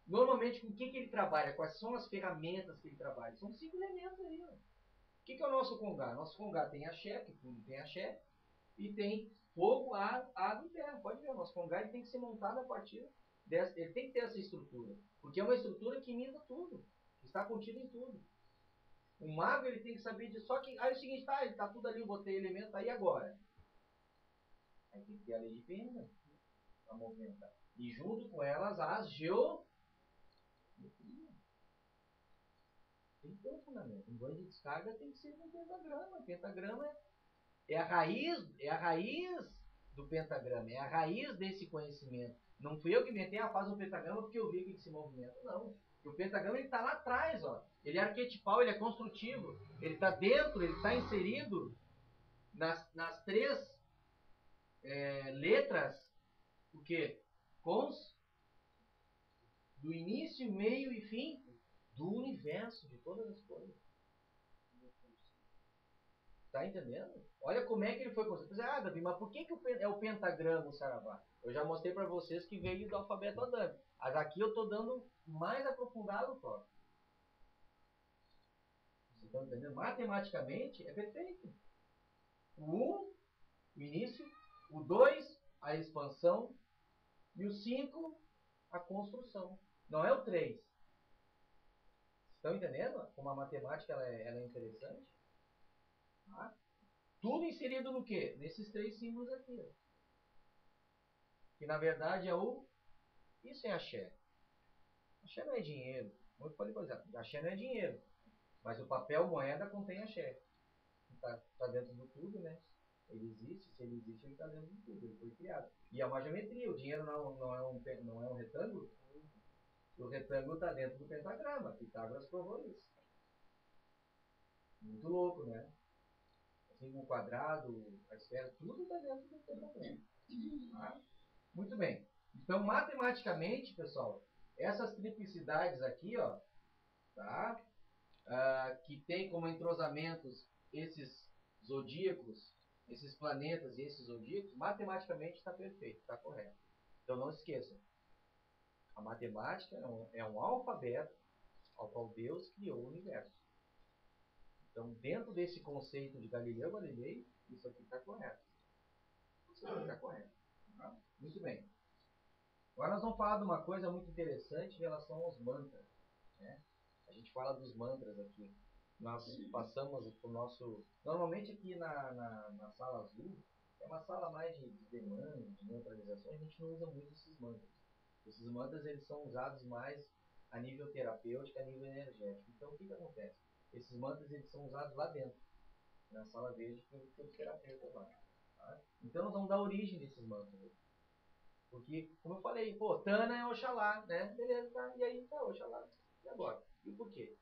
A: Normalmente com o que ele trabalha? Quais são as ferramentas que ele trabalha? São 5 elementos aí. Ó. O que é o nosso congá? Nosso congá tem axé, que tudo tem axé, e tem fogo, ar, água e terra. Pode ver, o nosso congá ele tem que ser montado a partir dessa. Ele tem que ter essa estrutura. Porque é uma estrutura que imita tudo. Que está contida em tudo. O mago ele tem que saber disso. Só que aí é o seguinte, ele está tudo ali, eu botei elemento, aí agora. Aí tem que ter a lei de Penha para movimentar. E junto com elas as geometria. Tem que ter um fundamento. Um banho de descarga tem que ser um pentagrama. O pentagrama é a raiz do pentagrama. É a raiz desse conhecimento. Não fui eu que inventei, faz um pentagrama porque eu vi que ele se movimenta. Não. Porque o pentagrama está lá atrás. Ó. Ele é arquetipal, ele é construtivo. Ele está dentro, ele está inserido nas 3 letras. O quê? Cons do início, meio e fim do universo, de todas as coisas. Tá entendendo? Olha como é que ele foi construído. Davi, mas por que é o pentagrama o saravá? Eu já mostrei para vocês que veio do alfabeto adâmico. Mas aqui eu estou dando mais aprofundado o toque. Vocês estão entendendo? Matematicamente é perfeito. O 1, o início. O 2, a expansão. E o 5, a construção. Não é o 3. Estão entendendo como a matemática ela é interessante? Tá? Tudo inserido no quê? Nesses 3 símbolos aqui. Ó. Que na verdade é o... Isso é axé. Axé não é dinheiro. Muito pode dizer, axé não é dinheiro. Mas o papel moeda contém axé. Está dentro do tudo, né? Ele existe, se ele existe, ele está dentro de tudo. Ele foi criado. E é uma geometria. O dinheiro não é um retângulo. O retângulo está dentro do pentagrama. Pitágoras provou isso. Muito louco, né? Assim, o quadrado, a esfera, tudo está dentro do pentagrama. Tá? Muito bem. Então, matematicamente, pessoal, essas triplicidades aqui, ó, tá? Que tem como entrosamentos esses zodíacos, esses planetas e esses zodíacos, matematicamente está perfeito, está correto. Então, não esqueçam. A matemática é um alfabeto ao qual Deus criou o universo. Então, dentro desse conceito de Galileu Galilei, isso aqui está correto. Isso aqui está correto. Tá? Muito bem. Agora nós vamos falar de uma coisa muito interessante em relação aos mantras. Né? A gente fala dos mantras aqui. Nós passamos por nosso... Normalmente aqui na sala azul, é uma sala mais de demanda, de neutralização, a gente não usa muito esses mantras. Esses mantras eles são usados mais a nível terapêutico, a nível energético. Então o que acontece? Esses mantras eles são usados lá dentro, na sala verde, pelos terapeutas lá. Tá? Então nós vamos dar origem desses mantras. Porque, como eu falei, pô, Tana é Oxalá, né? Beleza, tá? E aí, tá, Oxalá. E agora? E o porquê?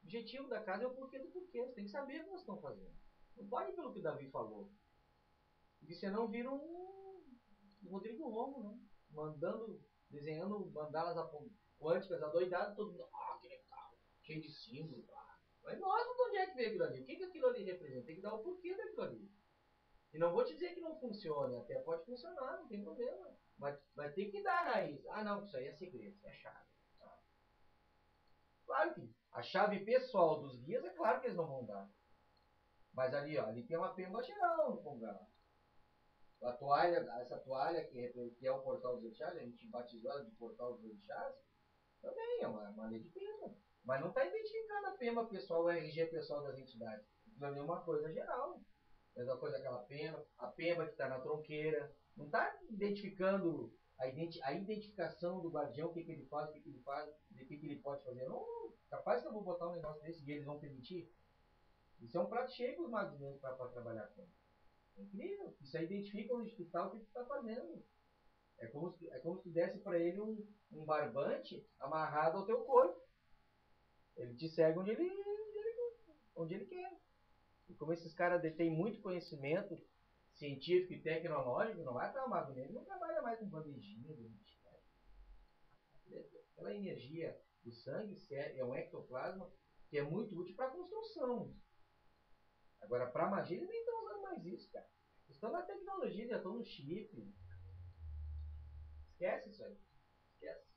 A: O objetivo da casa é o porquê do porquê. Você tem que saber o que nós estamos fazendo. Não pode ir pelo que o Davi falou. Porque senão vira um Rodrigo Romo, né? Desenhando mandalas quânticas, adoidado, todo mundo, que legal, cheio de símbolo. Mas mostra de onde é que veio aquilo ali. O que aquilo ali representa? Tem que dar o porquê daquilo ali. E não vou te dizer que não funcione, até pode funcionar, não tem problema. Mas vai ter que dar a raiz. Ah, não, isso aí é segredo, isso é chave. Tá? Claro que a chave pessoal dos guias, é claro que eles não vão dar. Mas ali, ó, ali tem uma pemba geral no Congá. A toalha, essa toalha que é o portal dos orixás, a gente batizou ela de portal dos orixás, também é uma lei de pemba. Mas não está identificando a pemba pessoal, o RG pessoal das entidades. Isso é uma coisa geral. Mesma coisa aquela pemba, a pemba que está na tronqueira. Não está identificando a identificação do guardião, o que ele faz, o que ele faz, o que ele pode fazer. Não, capaz que eu vou botar um negócio desse e eles vão permitir. Isso é um prato cheio para os magos mesmo para trabalhar com. É incrível. Isso aí identifica onde tu está, o que tu está fazendo. É como se tu desse para ele um barbante amarrado ao teu corpo. Ele te segue onde ele quer. E como esses caras detêm muito conhecimento científico e tecnológico, não vai estar mago nele, não trabalha mais com bandejinha. Aquela energia do sangue é um ectoplasma que é muito útil para a construção. Agora, para magia, eles nem estão usando mais isso, cara. Eles estão na tecnologia, já estão no chip. Esquece isso aí. Esquece.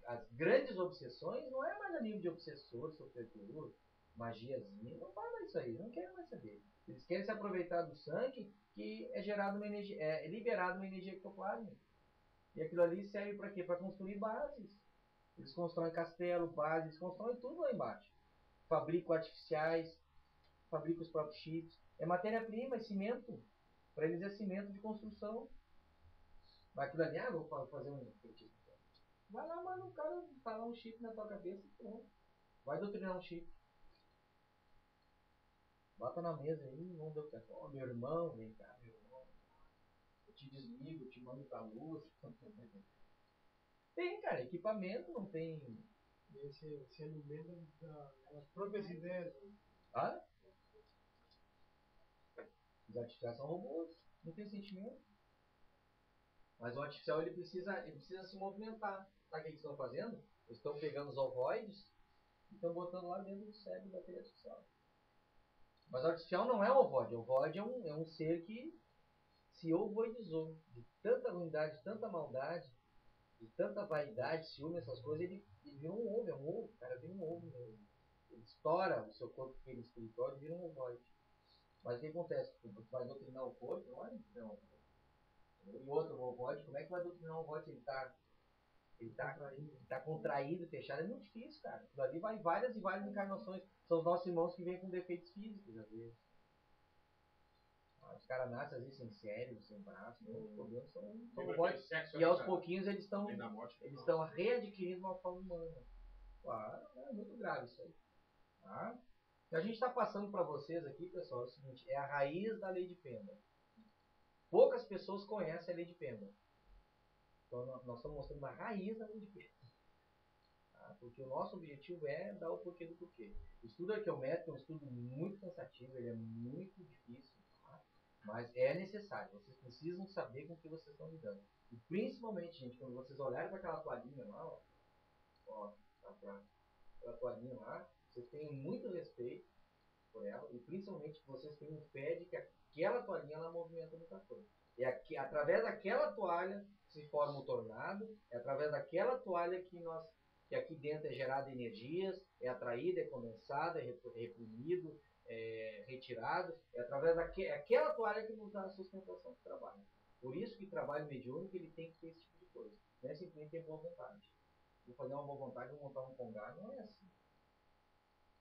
A: As grandes obsessões não é mais a nível de obsessor, sofredor, magiazinha. Não fala isso aí, não querem mais saber. Eles querem se aproveitar do sangue que é gerado uma energia, é liberado uma energia ectoplasma. E aquilo ali serve para quê? Para construir bases. Eles constroem castelo, bases, eles constroem tudo lá embaixo. Fabricam artificiais, fabricam os próprios chips. É matéria-prima, é cimento. Para eles é cimento de construção. Mas aquilo ali, vou fazer um feitiço. Vai lá, mano, o cara instalar um chip na tua cabeça e pronto. Vai doutrinar um chip. Bota na mesa aí, vamos ver o que é. Ó, meu irmão, vem cá, meu irmão. Eu te desligo, eu te mando pra luz. Tem, cara, equipamento, não tem.
E: Se alimenta das próprias ideias.
A: Ah? Os artificiais são robôs, não tem sentimento. Mas o artificial ele precisa se movimentar. Sabe o que eles estão fazendo? Eles estão pegando os ovoides e estão botando lá dentro do cérebro daquele artificial. Mas o artificial não é um ovoide. O ovoide é um ser que se ovoidizou. De tanta ruindade, de tanta maldade, de tanta vaidade, ciúme, essas coisas, ele vira um ovo. É um ovo. O cara vira um ovo mesmo. Ele estoura o seu corpo espiritual e vira um ovoide. Mas o que acontece? Tu vai doutrinar o corpo? Não é doutrinar o corpo. E outro, o ovoide, como é que vai doutrinar o ovoide? Ele tá contraído, fechado, é muito difícil, cara. Aquilo ali vai várias e várias encarnações. São os nossos irmãos que vêm com defeitos físicos, às vezes. Os caras nascem, às vezes, sem cérebro, sem braço, os problemas são ovoides. E aos pouquinhos eles estão readquirindo uma forma humana. Claro, é muito grave isso aí. Tá? O que a gente está passando para vocês aqui, pessoal, é o seguinte, é a raiz da lei de Penda. Poucas pessoas conhecem a lei de Penda. Então nós estamos mostrando a raiz da lei de Penda. Tá? Porque o nosso objetivo é dar o porquê do porquê. O estudo arqueométrico é um estudo muito cansativo, ele é muito difícil, tá? Mas é necessário. Vocês precisam saber com o que vocês estão lidando. E principalmente, gente, quando vocês olharem para aquela toalhinha lá, aquela toalhinha lá, vocês tenham muito respeito por ela e principalmente vocês tenham fé de que aquela toalhinha ela movimenta muita coisa. É através daquela toalha se forma o tornado, é através daquela toalha que nós que aqui dentro é gerado energias, é atraído, é condensado, é reprimido, é retirado, é através daquela toalha que nos dá a sustentação do trabalho. Por isso que trabalho mediúnico ele tem que ter esse tipo de coisa. Não é simplesmente ter boa vontade. Vou fazer uma boa vontade, vou montar um congá, não é assim.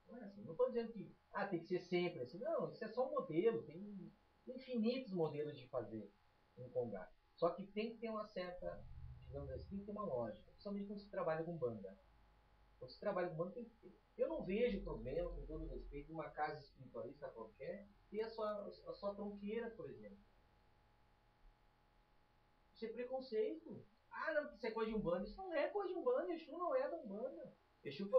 A: Não é assim. Não estou dizendo que tem que ser sempre assim. Não, isso é só um modelo. Tem infinitos modelos de fazer um congá. Só que tem que ter uma certa, digamos assim, tem que ter uma lógica. Principalmente quando se trabalha com banda. Quando se trabalha com banda tem que ter. Eu não vejo problema, com todo respeito, uma casa espiritualista qualquer ter a sua tronqueira, por exemplo. Isso é preconceito. Não, isso é coisa de Umbanda. Isso não é coisa de Umbanda. Exu não é da Umbanda. Exu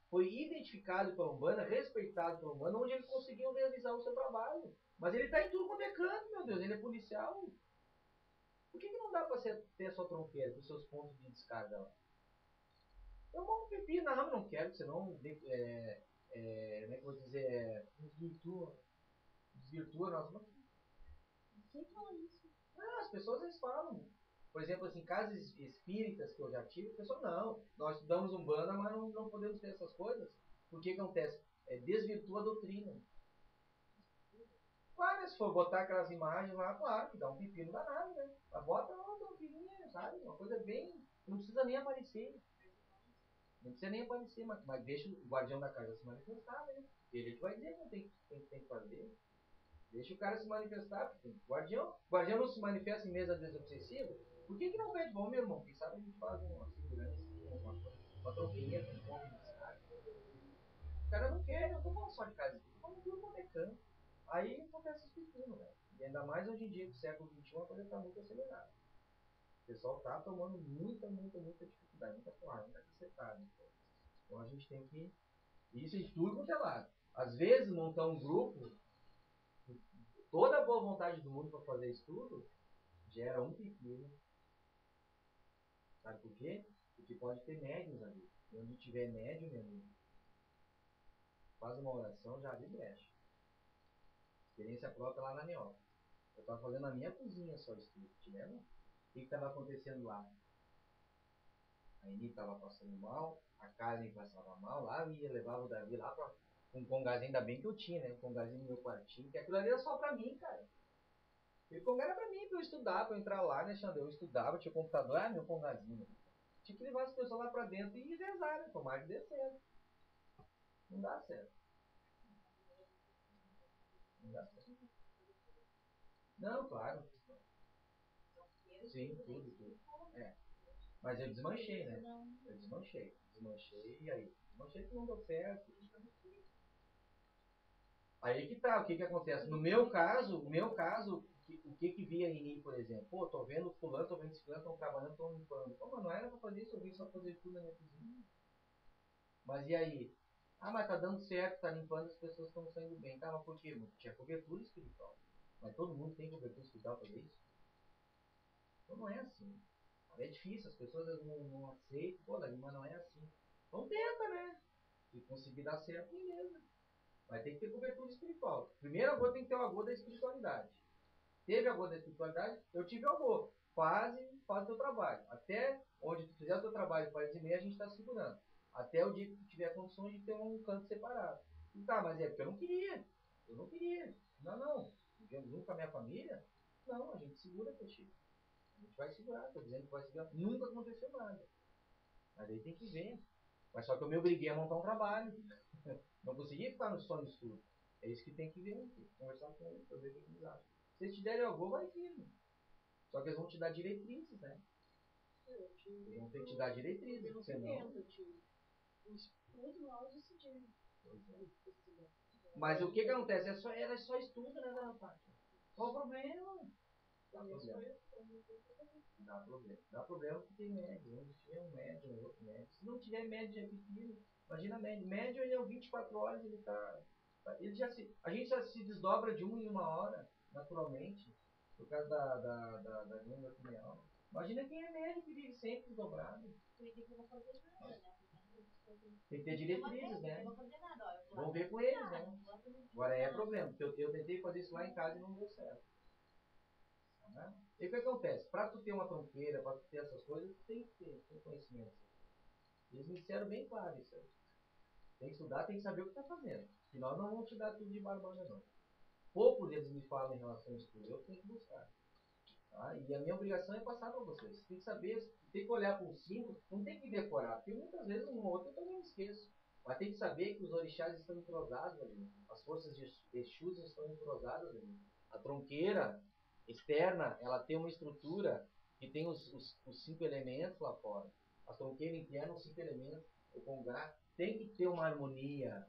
A: foi identificado pela Umbanda, respeitado pela Umbanda, onde ele conseguiu realizar o seu trabalho. Mas ele está em tudo quanto é canto, meu Deus. Ele é policial. Por que não dá para ter a sua tronqueira, com os seus pontos de descarga lá? Eu monto pepino, não quero, senão, como é que eu vou dizer, desvirtua nossa.
C: Quem fala isso?
A: As pessoas eles falam. Por exemplo, assim, casas espíritas que eu já tive, a pessoa, não, nós estudamos Umbanda, mas não podemos ter essas coisas. Por que acontece? Desvirtua a doutrina. Claro, se for botar aquelas imagens lá, claro, que dá um pepino danado, né? Mas bota uma tronquinha, sabe? Uma coisa bem. Não precisa nem aparecer. Não precisa nem aparecer, mas deixa o guardião da casa se manifestar, né? Ele que vai dizer que tem que fazer. Deixa o cara se manifestar, porque o guardião não se manifesta em mesa desobsessiva. Por que não pede? Bom, meu irmão, quem sabe a gente faz uma segurança, uma tronquinha, um ponto de descarga. O cara não quer, eu tô falando só de casa, eu tô falando tudo quanto é canto. Aí acontece esse pepino, né? E ainda mais hoje em dia, no século XXI, a coisa tá muito acelerada. O pessoal tá tomando muita dificuldade, muita porrada, muita cacetada. Então a gente tem que. Isso em tudo quanto é lado. Às vezes montar um grupo, toda a boa vontade do mundo para fazer isso tudo, gera um pepino. Sabe por quê? Porque pode ter médiums ali. E onde tiver médium, meu amigo, faz uma oração, já abre brecha. Experiência própria lá na Neopa. Eu estava fazendo na minha cozinha só estudo, te lembra? O que estava acontecendo lá? A Eni estava passando mal, a Karen passava mal, lá eu ia, levava o Davi lá para um congazinho, ainda bem que eu tinha, né? Um congazinho no meu quartinho, que aquilo ali era só para mim, cara. E o congá era para mim, para eu estudar, para eu entrar lá, né, Xandão? Eu estudava, tinha o computador, meu congazinho. Tinha que levar as pessoas lá para dentro e rezar, né? Tomar que dê certo. Não dá certo. Não dá certo. Não, claro. Sim, tudo. Mas eu desmanchei, né? Eu desmanchei e aí? Desmanchei que não deu certo. Aí que tá, o que acontece? No meu caso, o que via em mim, por exemplo? Pô, tô vendo fulano, tô vendo ciclano, estão trabalhando, estão limpando. Pô, mas não era pra fazer isso, eu vim só fazer tudo na minha cozinha. Mas e aí? Mas tá dando certo, tá limpando, as pessoas estão saindo bem. Tá, mas por quê? Tinha cobertura espiritual. Mas todo mundo tem cobertura espiritual pra fazer isso? Então não é assim. É difícil, as pessoas não aceitam. Pô, Davi, mas não é assim. Então tenta, né? Se conseguir dar certo, beleza. Vai ter que ter cobertura espiritual. Primeiro agora tem que ter o agor da espiritualidade. Teve agor da espiritualidade, eu tive agor. Faz o teu trabalho. Até onde tu fizer o teu trabalho, faz e meia, a gente está segurando. Até o dia que tu tiver condições de ter um canto separado. E tá, mas é porque eu não queria. Eu não queria. Não. Vivendo junto com a minha família? Não, a gente segura, Peixe. A gente vai segurar. Tô dizendo que vai segurar. Nunca aconteceu nada. Mas aí tem que ver. Mas só que eu me obriguei a montar um trabalho. Não consegui ficar só no estudo. É isso que tem que ver. Tem que conversar com eles para ver o que eles acham. Se eles te derem algum, vai firme. Só que eles vão te dar diretrizes, né? Eles vão ter que te dar diretrizes. Senão... Mas o que acontece? Era só estudo, né, dona Paty? Qual o problema? Dá problema porque tem médio. Onde tiver um médio, outro médio. Se não tiver médio, é pequeno. Imagina médio. Médio, ele é 24 horas, ele tá... a gente já se desdobra de uma em uma hora, naturalmente, por causa da língua pineal. Imagina quem é médio que vive sempre desdobrado. Tem que ter diretrizes, né? Vamos ver com eles, né? Agora é problema, porque eu tentei fazer isso lá em casa e não deu certo. Né? E o que acontece? Para tu ter uma tronqueira, para tu ter essas coisas, tem que ter conhecimento. Eles me disseram bem claro isso aí. Tem que estudar, tem que saber o que está fazendo. Senão não vão te dar tudo de barbada, não. Poucos eles me falam em relação a isso tudo. Eu tenho que buscar. Tá? E a minha obrigação é passar para vocês. Você tem que saber, tem que olhar para os 5, não tem que decorar, porque muitas vezes um ou outro eu também me esqueço. Mas tem que saber que os orixás estão entrosados ali. As forças de Exus estão entrosadas ali. A tronqueira externa, ela tem uma estrutura que tem os 5 elementos lá fora. A tronqueira interna, os 5 elementos. O Congá tem que ter uma harmonia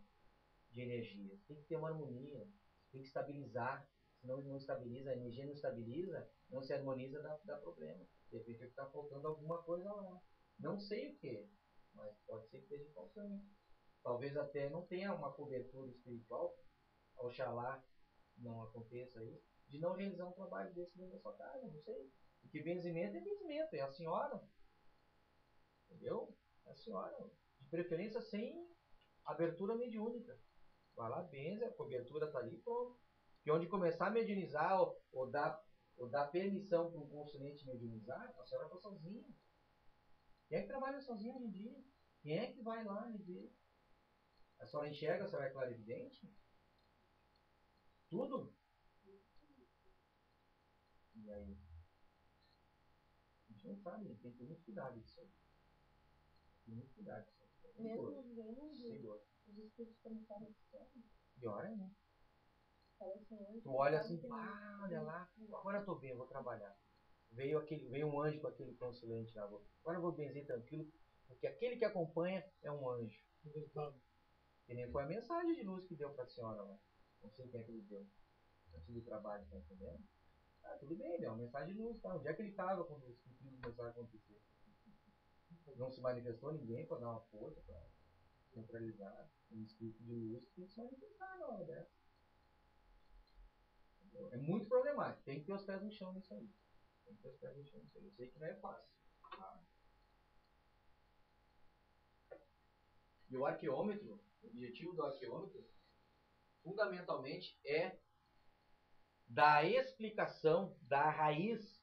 A: de energia. Tem que ter uma harmonia. Tem que estabilizar. Senão não estabiliza, a energia não estabiliza, não se harmoniza, dá problema. De repente está faltando alguma coisa lá. Não sei o que, mas pode ser que esteja faltando. Talvez até não tenha uma cobertura espiritual, oxalá não aconteça aí, de não realizar um trabalho desse dentro da sua casa, não sei. Porque benzimento é benzimento, é a senhora. Entendeu? É a senhora. De preferência sem abertura mediúnica. Vai lá, benze, a cobertura está ali, pronto. E onde começar a mediunizar ou dar permissão para um consulente mediunizar, a senhora está sozinha. Quem é que trabalha sozinho hoje em dia? Quem é que vai lá e vê? A senhora enxerga, a senhora é clarividente? Tudo? E aí? A gente não sabe, tem que ter muito cuidado disso aí. Tem muito cuidado disso aí.
B: Mesmo vendo
A: Seguro.
B: os espíritos começarem a ser,
A: Pior ainda.
B: parece muito.
A: Tu olha assim, pá, olha lá, agora eu tô bem, eu vou trabalhar. Veio um anjo com aquele consulente lá. Agora eu vou benzer tranquilo, porque aquele que acompanha é um anjo. Que nem foi a mensagem de luz que deu pra senhora lá. Não sei quem é que ele deu. Antes do trabalho, tá entendendo? Ah, tudo bem, deu uma mensagem de luz, tá? Onde é que ele tava quando os conflitos começaram a acontecer? Não se manifestou ninguém pra dar uma força, pra centralizar. Um espírito de luz que tem que se manifestar na hora dessa. É muito problemático. Tem que ter os pés no chão nisso aí. Tem que ter os pés no chão nisso aí. Eu sei que não é fácil. Tá? E o arqueômetro, o objetivo do arqueômetro, fundamentalmente é dar explicação da raiz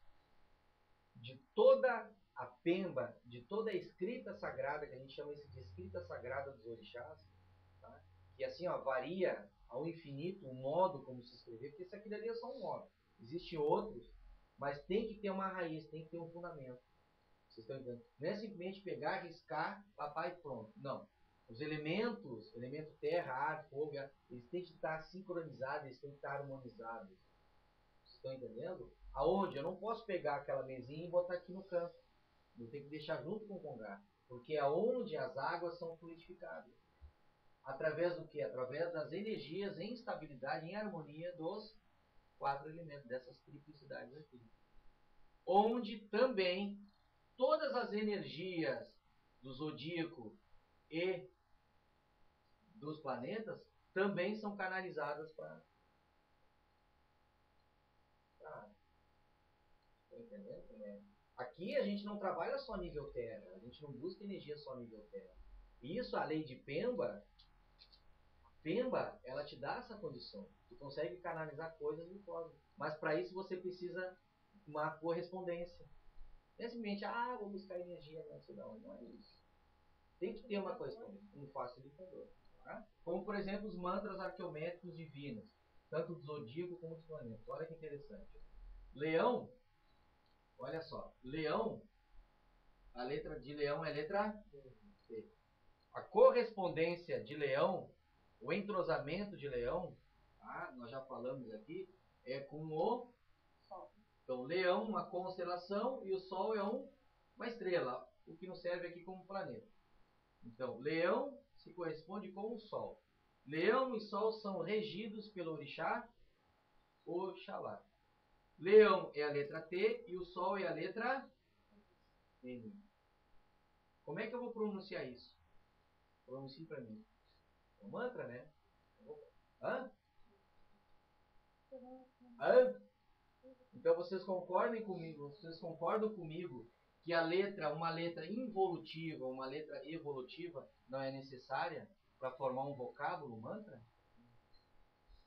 A: de toda a pemba, de toda a escrita sagrada, que a gente chama isso de escrita sagrada dos orixás, tá? Que assim, ó, varia ao infinito o modo como se escrever, porque isso aqui dali é só um modo. Existem outros, mas tem que ter uma raiz, tem que ter um fundamento. Vocês estão entendendo? Não é simplesmente pegar, riscar, papai, pronto. Não. Os elementos, elemento terra, ar, fogo, eles têm que estar sincronizados, eles têm que estar harmonizados. Vocês estão entendendo? Aonde? Eu não posso pegar aquela mesinha e botar aqui no canto. Eu tenho que deixar junto com o Congá. Porque é onde as águas são fluidificadas. Através do que? Através das energias em estabilidade, em harmonia dos 4 elementos, dessas triplicidades aqui. Onde também todas as energias do zodíaco e dos planetas também são canalizadas para a água. Estão entendendo como é? Aqui a gente não trabalha só nível terra, a gente não busca energia só nível terra. Isso, a lei de Pemba, ela te dá essa condição. Tu consegue canalizar coisas do cosmos. Mas para isso você precisa uma correspondência. Não é simplesmente, vou buscar energia, não é isso. Tem que ter uma correspondência, um facilitador. Tá? Como, por exemplo, os mantras arqueométricos divinos, tanto do zodíaco como dos planetas. Olha que interessante. Leão, olha só, Leão, a letra de Leão é letra T. A correspondência de Leão, o entrosamento de Leão, tá? Nós já falamos aqui, é com o Sol. Então, Leão, uma constelação, e o Sol é uma estrela, o que nos serve aqui como planeta. Então, Leão se corresponde com o Sol. Leão e Sol são regidos pelo orixá Oxalá. Leão é a letra T e o Sol é a letra N. Como é que eu vou pronunciar isso? Pronuncie para mim. É um mantra, né? Hã? Hã? Então vocês concordem comigo? Vocês concordam comigo que uma letra involutiva, uma letra evolutiva não é necessária para formar um vocábulo, um mantra?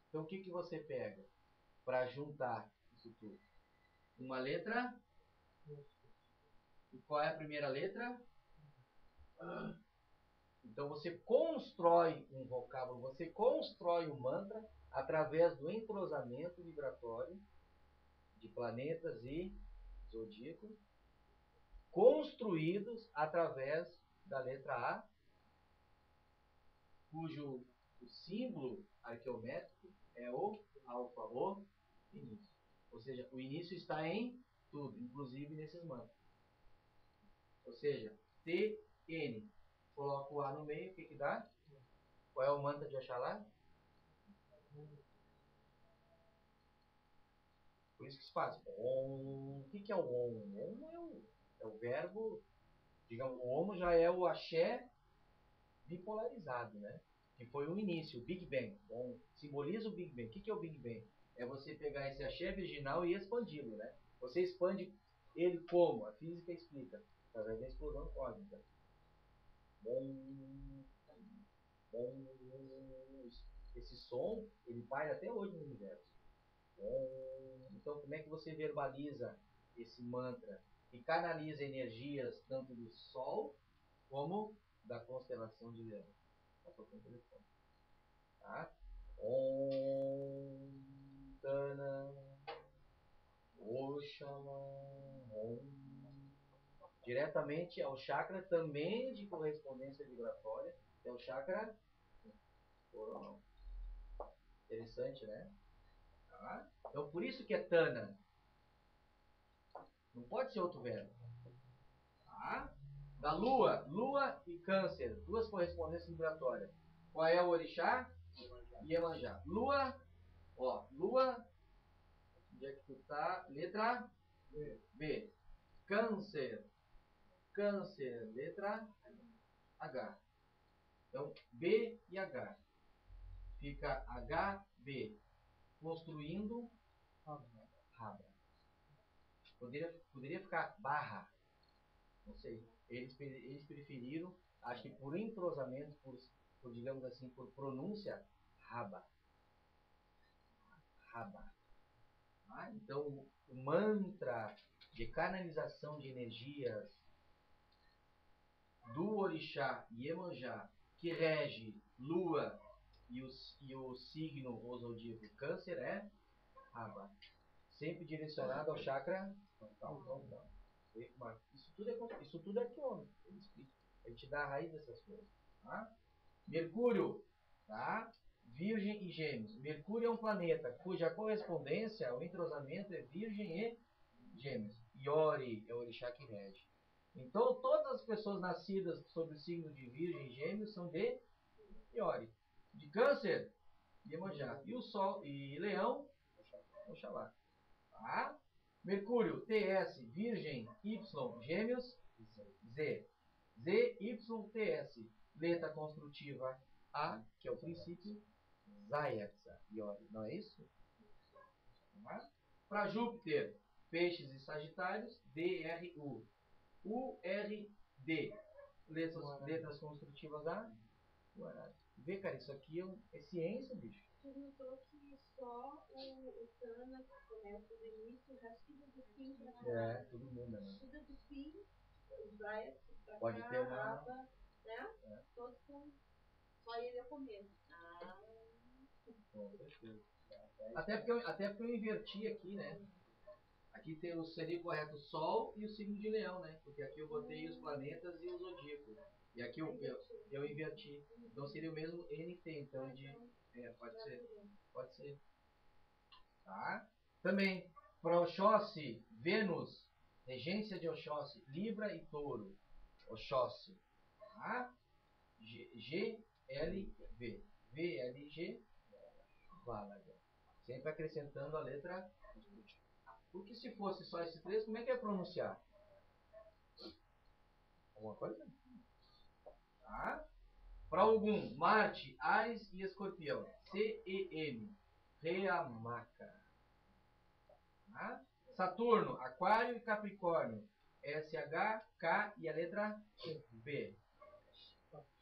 A: Então o que você pega para juntar isso tudo? Uma letra. E qual é a primeira letra? Então você constrói um vocábulo, você constrói um mantra através do entrosamento vibratório de planetas e zodíacos, construídos através da letra A, cujo o símbolo arqueométrico é o alfa, o início. Ou seja, o início está em tudo, inclusive nesses mantras. Ou seja, TN. Coloca o A no meio, o que dá? Qual é o mantra de Oxalá? Por isso que se faz. Om. O que é o Om? Om é o verbo, digamos, o Om já é o axé bipolarizado, né? Que foi o início, o Big Bang. Om simboliza o Big Bang. O que é o Big Bang? É você pegar esse axé virginal e expandi-lo, né? Você expande ele como? A física explica. Através da explosão cósmica. Bom, esse som, ele vai até hoje no universo. Então, como é que você verbaliza esse mantra e canaliza energias tanto do Sol como da constelação de Leão? Tá tocando o telefone. Tá? Om Tana Oxalá Om. Diretamente ao chakra também de correspondência vibratória, que é o chakra coronal. Interessante, né? Tá? Então, por isso que é Tana. Não pode ser outro verbo. Tá? Da Lua, Lua e Câncer, duas correspondências vibratórias. Qual é o orixá? Iemanjá. Lua, ó, Lua, onde é que tu tá? Letra B. Câncer, Câncer, letra H. Então, B e H. Fica HB, construindo Rabra. Poderia ficar barra. Não sei. Eles preferiram, acho que por entrosamento, por digamos assim, por pronúncia, Raba. Raba. Ah, então, o mantra de canalização de energias do orixá Iemanjá, que rege Lua e o signo ou zodíaco Câncer, é Raba. Sempre direcionado ao chakra frontal. Isso tudo é arqueômetro. Ele te dá a raiz dessas coisas. Tá? Mercúrio, tá? Virgem e Gêmeos. Mercúrio é um planeta cuja correspondência, o entrosamento é Virgem e Gêmeos. Iori é o orixá que rege. Então, todas as pessoas nascidas sob o signo de Virgem e Gêmeos são de Iori. De Câncer, Iemanjá. E o Sol e Leão, Oxalá. Tá? Mercúrio, TS, Virgem, Y, Gêmeos, Z. Z, Y, TS. Letra construtiva A, que é o princípio, Zayatsa, Iori. Não é isso? Tá? Para Júpiter, Peixes e Sagitários, DRU. URD. Letras construtivas A, Vê, cara, isso aqui é ciência, bicho.
B: Tu notou que só o Tana que começa do início, o resto tudo do fim pra cá.
A: É, tudo muda, né?
B: Tudo do fim, os Zayat pra
A: Pode
B: cá,
A: ter uma...
B: Raba, né?
A: É.
B: Todos com... Só ele é o começo.
A: Com certeza. Até porque eu inverti aqui, né? Aqui seria correto o Sol e o signo de Leão, né? Porque aqui eu botei os planetas e os zodíacos. E aqui eu inverti. Então seria o mesmo NT, então pode ser. Pode ser. Tá? Também, para Oxóssi, Vênus, regência de Oxóssi, Libra e Touro. Oxóssi. Tá? GLV. VLG, Valaga. Sempre acrescentando a letra. Porque se fosse só esses três, como é que ia pronunciar? Alguma coisa? Tá? Para algum, Marte, Ares e Escorpião. CEM. Reamaca. Tá? Saturno, Aquário e Capricórnio. SH, K e a letra B.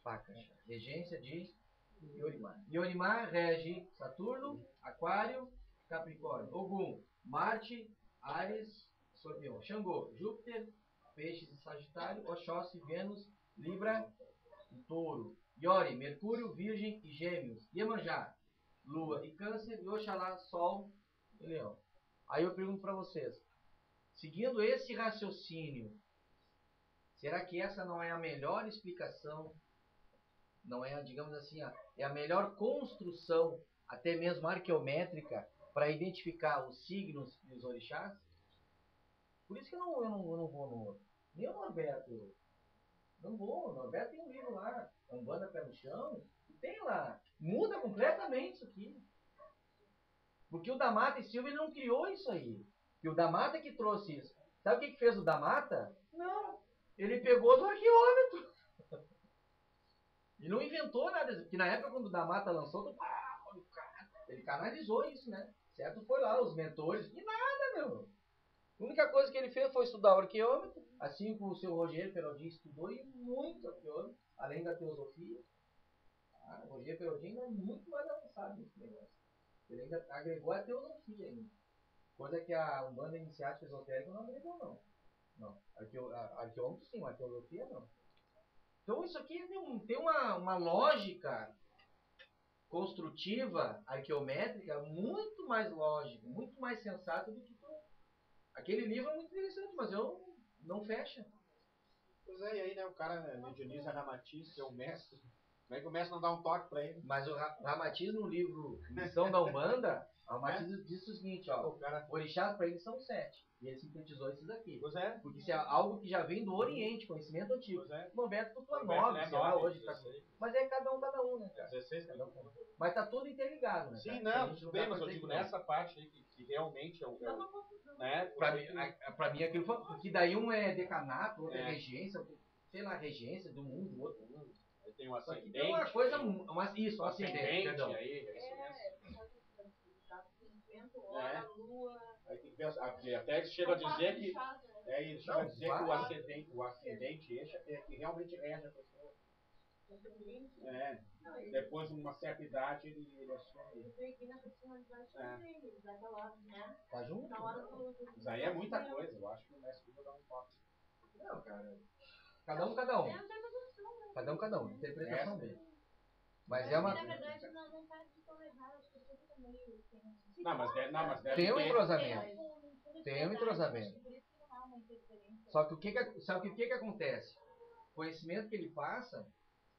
A: Pakasha. Regência de Iorimar. Iorimar rege Saturno, Aquário, Capricórnio. Ogum, Marte, Ares, Escorpião. Xangô, Júpiter, Peixes e Sagitário. Oxóssi, Vênus, Libra e Touro. Iori, Mercúrio, Virgem e Gêmeos. Iemanjá, Lua e Câncer. E Oxalá, Sol e Leão. Aí eu pergunto para vocês, seguindo esse raciocínio, será que essa não é a melhor explicação? Não é, digamos assim, é a melhor construção, até mesmo arqueométrica, para identificar os signos e os orixás? Por isso que eu não vou no... Nem o Norberto. Não vou. O Norberto tem um livro lá, Umbanda Pé no Chão, e tem lá. Muda completamente isso aqui. Porque o Damata e Silva não criou isso aí. E o Damata que trouxe isso. Sabe o que fez o Damata? Não. Ele pegou do arqueômetro. E não inventou nada. Porque na época quando o Damata lançou, ele canalizou isso, né? Certo? Foi lá, os mentores. E nada, meu. A única coisa que ele fez foi estudar o arqueômetro. Assim como o seu Rogério Perodi estudou e muito arqueômetro. Além da teosofia. O Rogério Perodi ainda é muito mais avançado nesse negócio. Ele ainda agregou a teosofia ainda. Coisa que a Umbanda Iniciática Esotérica não agregou, não. Não. Arqueômetro sim, a teosofia não. Então isso aqui tem uma lógica construtiva, arqueométrica, muito mais lógica, muito mais sensata do que tudo. Aquele livro é muito interessante, mas eu não fecha.
F: Pois é, e aí, né, o cara medianiza Ramatiz, que é o mestre. Como é que o mestre não dá um toque pra ele?
A: Mas o Ramatiz no livro Missão da Umbanda, o Ramatiz disse o seguinte, ó, orixás para eles são 7. E ele sintetizou esses aqui.
F: Pois é.
A: Porque isso é algo que já vem do Oriente, conhecimento antigo.
F: Pois é.
A: O Norberto tutua 9, sei lá, hoje. Tá... Mas é cada um, né, cara?
F: 16, cada um.
A: Mas tá tudo interligado, né?
F: Sim,
A: cara?
F: não, tudo bem, mas eu digo nessa parte aí que realmente é o...
A: Né? Pra mim aquilo foi... Porque daí um é decanato, outro é regência, sei lá, regência do mundo, outro mundo.
F: Aí tem um ascendente.
A: Tem uma coisa... Isso, um ascendente,
F: perdão. Aí, é isso mesmo. Aí tem que pensar, até chega a dizer que... ele chega a dizer que o ascendente é que realmente rege a pessoa. Depois de uma certa idade ele assume.
A: Tá junto?
F: Isso aí é muita coisa, eu acho que o mestre vai dar um toque.
A: Não, cara. Cada um. Cada um. Interpretação dele. Mas é uma.
B: Na verdade, não tá de tão errado, acho que eu também tem.
F: Mas deve
A: tem um
F: ter.
A: entrosamento. Tem um entrosamento. Só que sabe o que acontece? O conhecimento que ele passa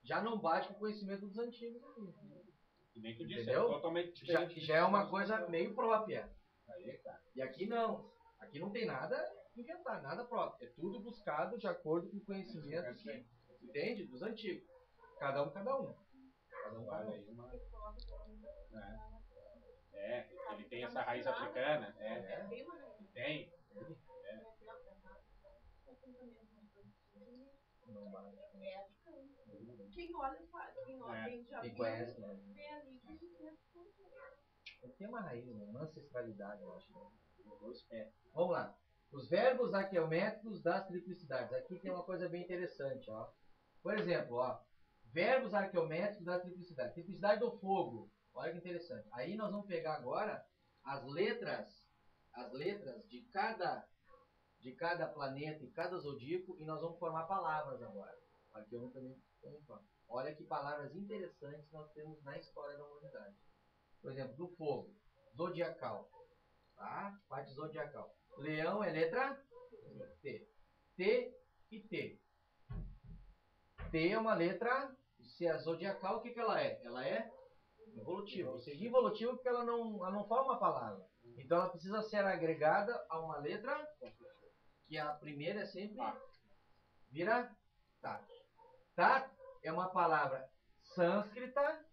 A: já não bate com o conhecimento dos antigos.
F: E nem tu disse,
A: entendeu?
F: É totalmente diferente.
A: Já é uma coisa meio própria. Aí, tá. E aqui não. Aqui não tem nada inventado, nada próprio. É tudo buscado de acordo com o conhecimento que, entende? Dos antigos. Cada um. Cada um.
F: Ele tem essa raiz africana. Tem.
B: Quem olha faz, quem já
A: quem conhece, né?
B: vê ali que
A: tem uma raiz, uma ancestralidade, eu acho. Vamos lá. Os verbos arqueométricos das triplicidades. Aqui tem uma coisa bem interessante, ó. Por exemplo, ó, verbos arqueométricos das triplicidades. Triplicidade do fogo. Olha que interessante. Aí nós vamos pegar agora as letras de cada planeta e cada zodíaco e nós vamos formar palavras agora. Aqui eu também formo. Olha que palavras interessantes nós temos na história da humanidade. Por exemplo, do fogo, zodiacal. Tá? Parte zodiacal. Leão é letra T. T e T. T é uma letra, se é zodiacal, o que ela é? Ela é involutiva. Ou seja, involutiva porque ela não forma uma palavra. Então ela precisa ser agregada a uma letra, que a primeira é sempre vira Tat. Tat é uma palavra sânscrita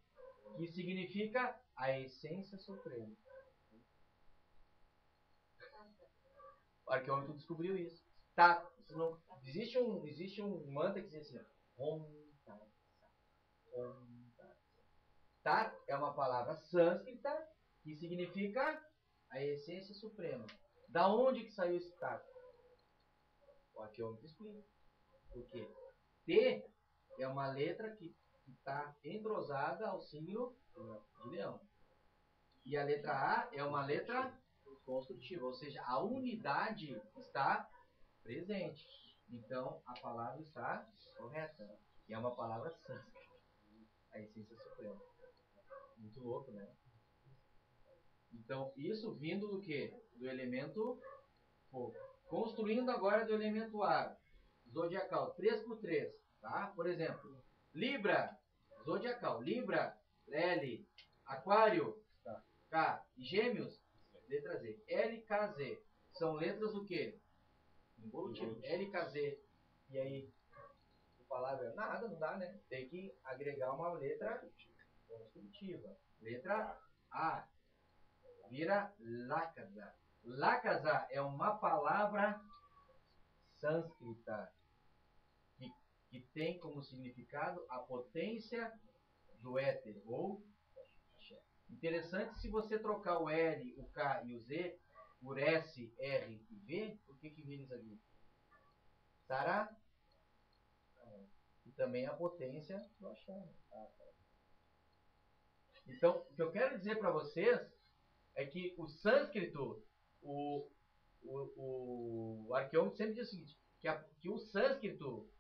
A: que significa a essência suprema. O arqueômetro descobriu isso. Tat. Existe um mantra que diz assim, Om Tat Sat. Om Tat Sat. Tat é uma palavra sânscrita que significa a essência suprema. Da onde que saiu esse Tat? O arqueômetro explica. Por quê? T é uma letra que está entrosada ao signo de Leão. E a letra A é uma letra construtiva, ou seja, a unidade está presente. Então, a palavra está correta. E é uma palavra sânscrita. A essência suprema. Muito louco, né? Então, isso vindo do quê? Do elemento fogo. Construindo agora do elemento ar. Zodiacal, 3x3. Tá? Por exemplo, Libra, zodiacal. Libra, L. Aquário, K. Gêmeos, letra Z. L, K, Z. São letras o quê? Involutivo. L, K, Z. E aí? A palavra nada, não dá, né? Tem que agregar uma letra construtiva. Letra A. Vira Lakaza. Lakaza é uma palavra sânscrita que tem como significado a potência do éter, ou interessante se você trocar o L, o K e o Z por S, R e V, o que vira isso aqui? Sará? E também a potência do Axé. Então, o que eu quero dizer para vocês é que o sânscrito, o arqueólogo sempre diz o seguinte, que o sânscrito,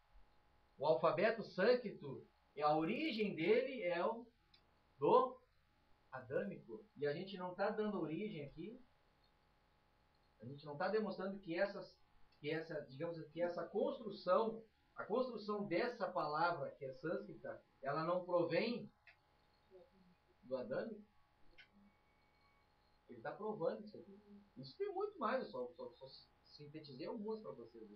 A: o alfabeto sânscrito, a origem dele é o do adâmico. E a gente não está dando origem aqui, a gente não está demonstrando que essa construção, a construção dessa palavra que é sânscrita, ela não provém do adâmico. Ele está provando isso aqui. Isso tem muito mais, eu só sintetizei algumas para vocês.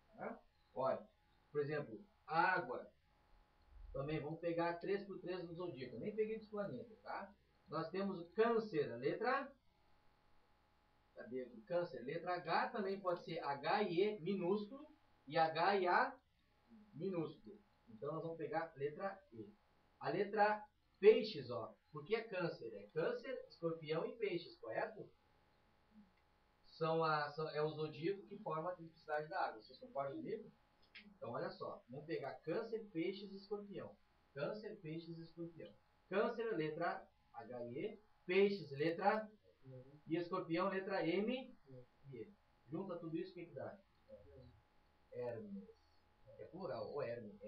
A: Tá? Olha, por exemplo, água. Também vamos pegar 3x3 no zodíaco. Eu nem peguei dos planetas, tá? Nós temos o câncer, a letra... Cadê aqui? Câncer. Letra H também pode ser H e E minúsculo e H e A minúsculo. Então nós vamos pegar a letra E. A letra Peixes, ó. Por que é câncer? É câncer, escorpião e peixes, correto? É o zodíaco que forma a triplicidade da água. Vocês concordam comigo? Então olha só. Vamos pegar câncer, peixes e escorpião. Câncer, peixes e escorpião. Câncer, letra H e E. Peixes, letra e escorpião, letra M e E. Junta tudo isso, o que dá? Hermes. É plural, ou Hermes.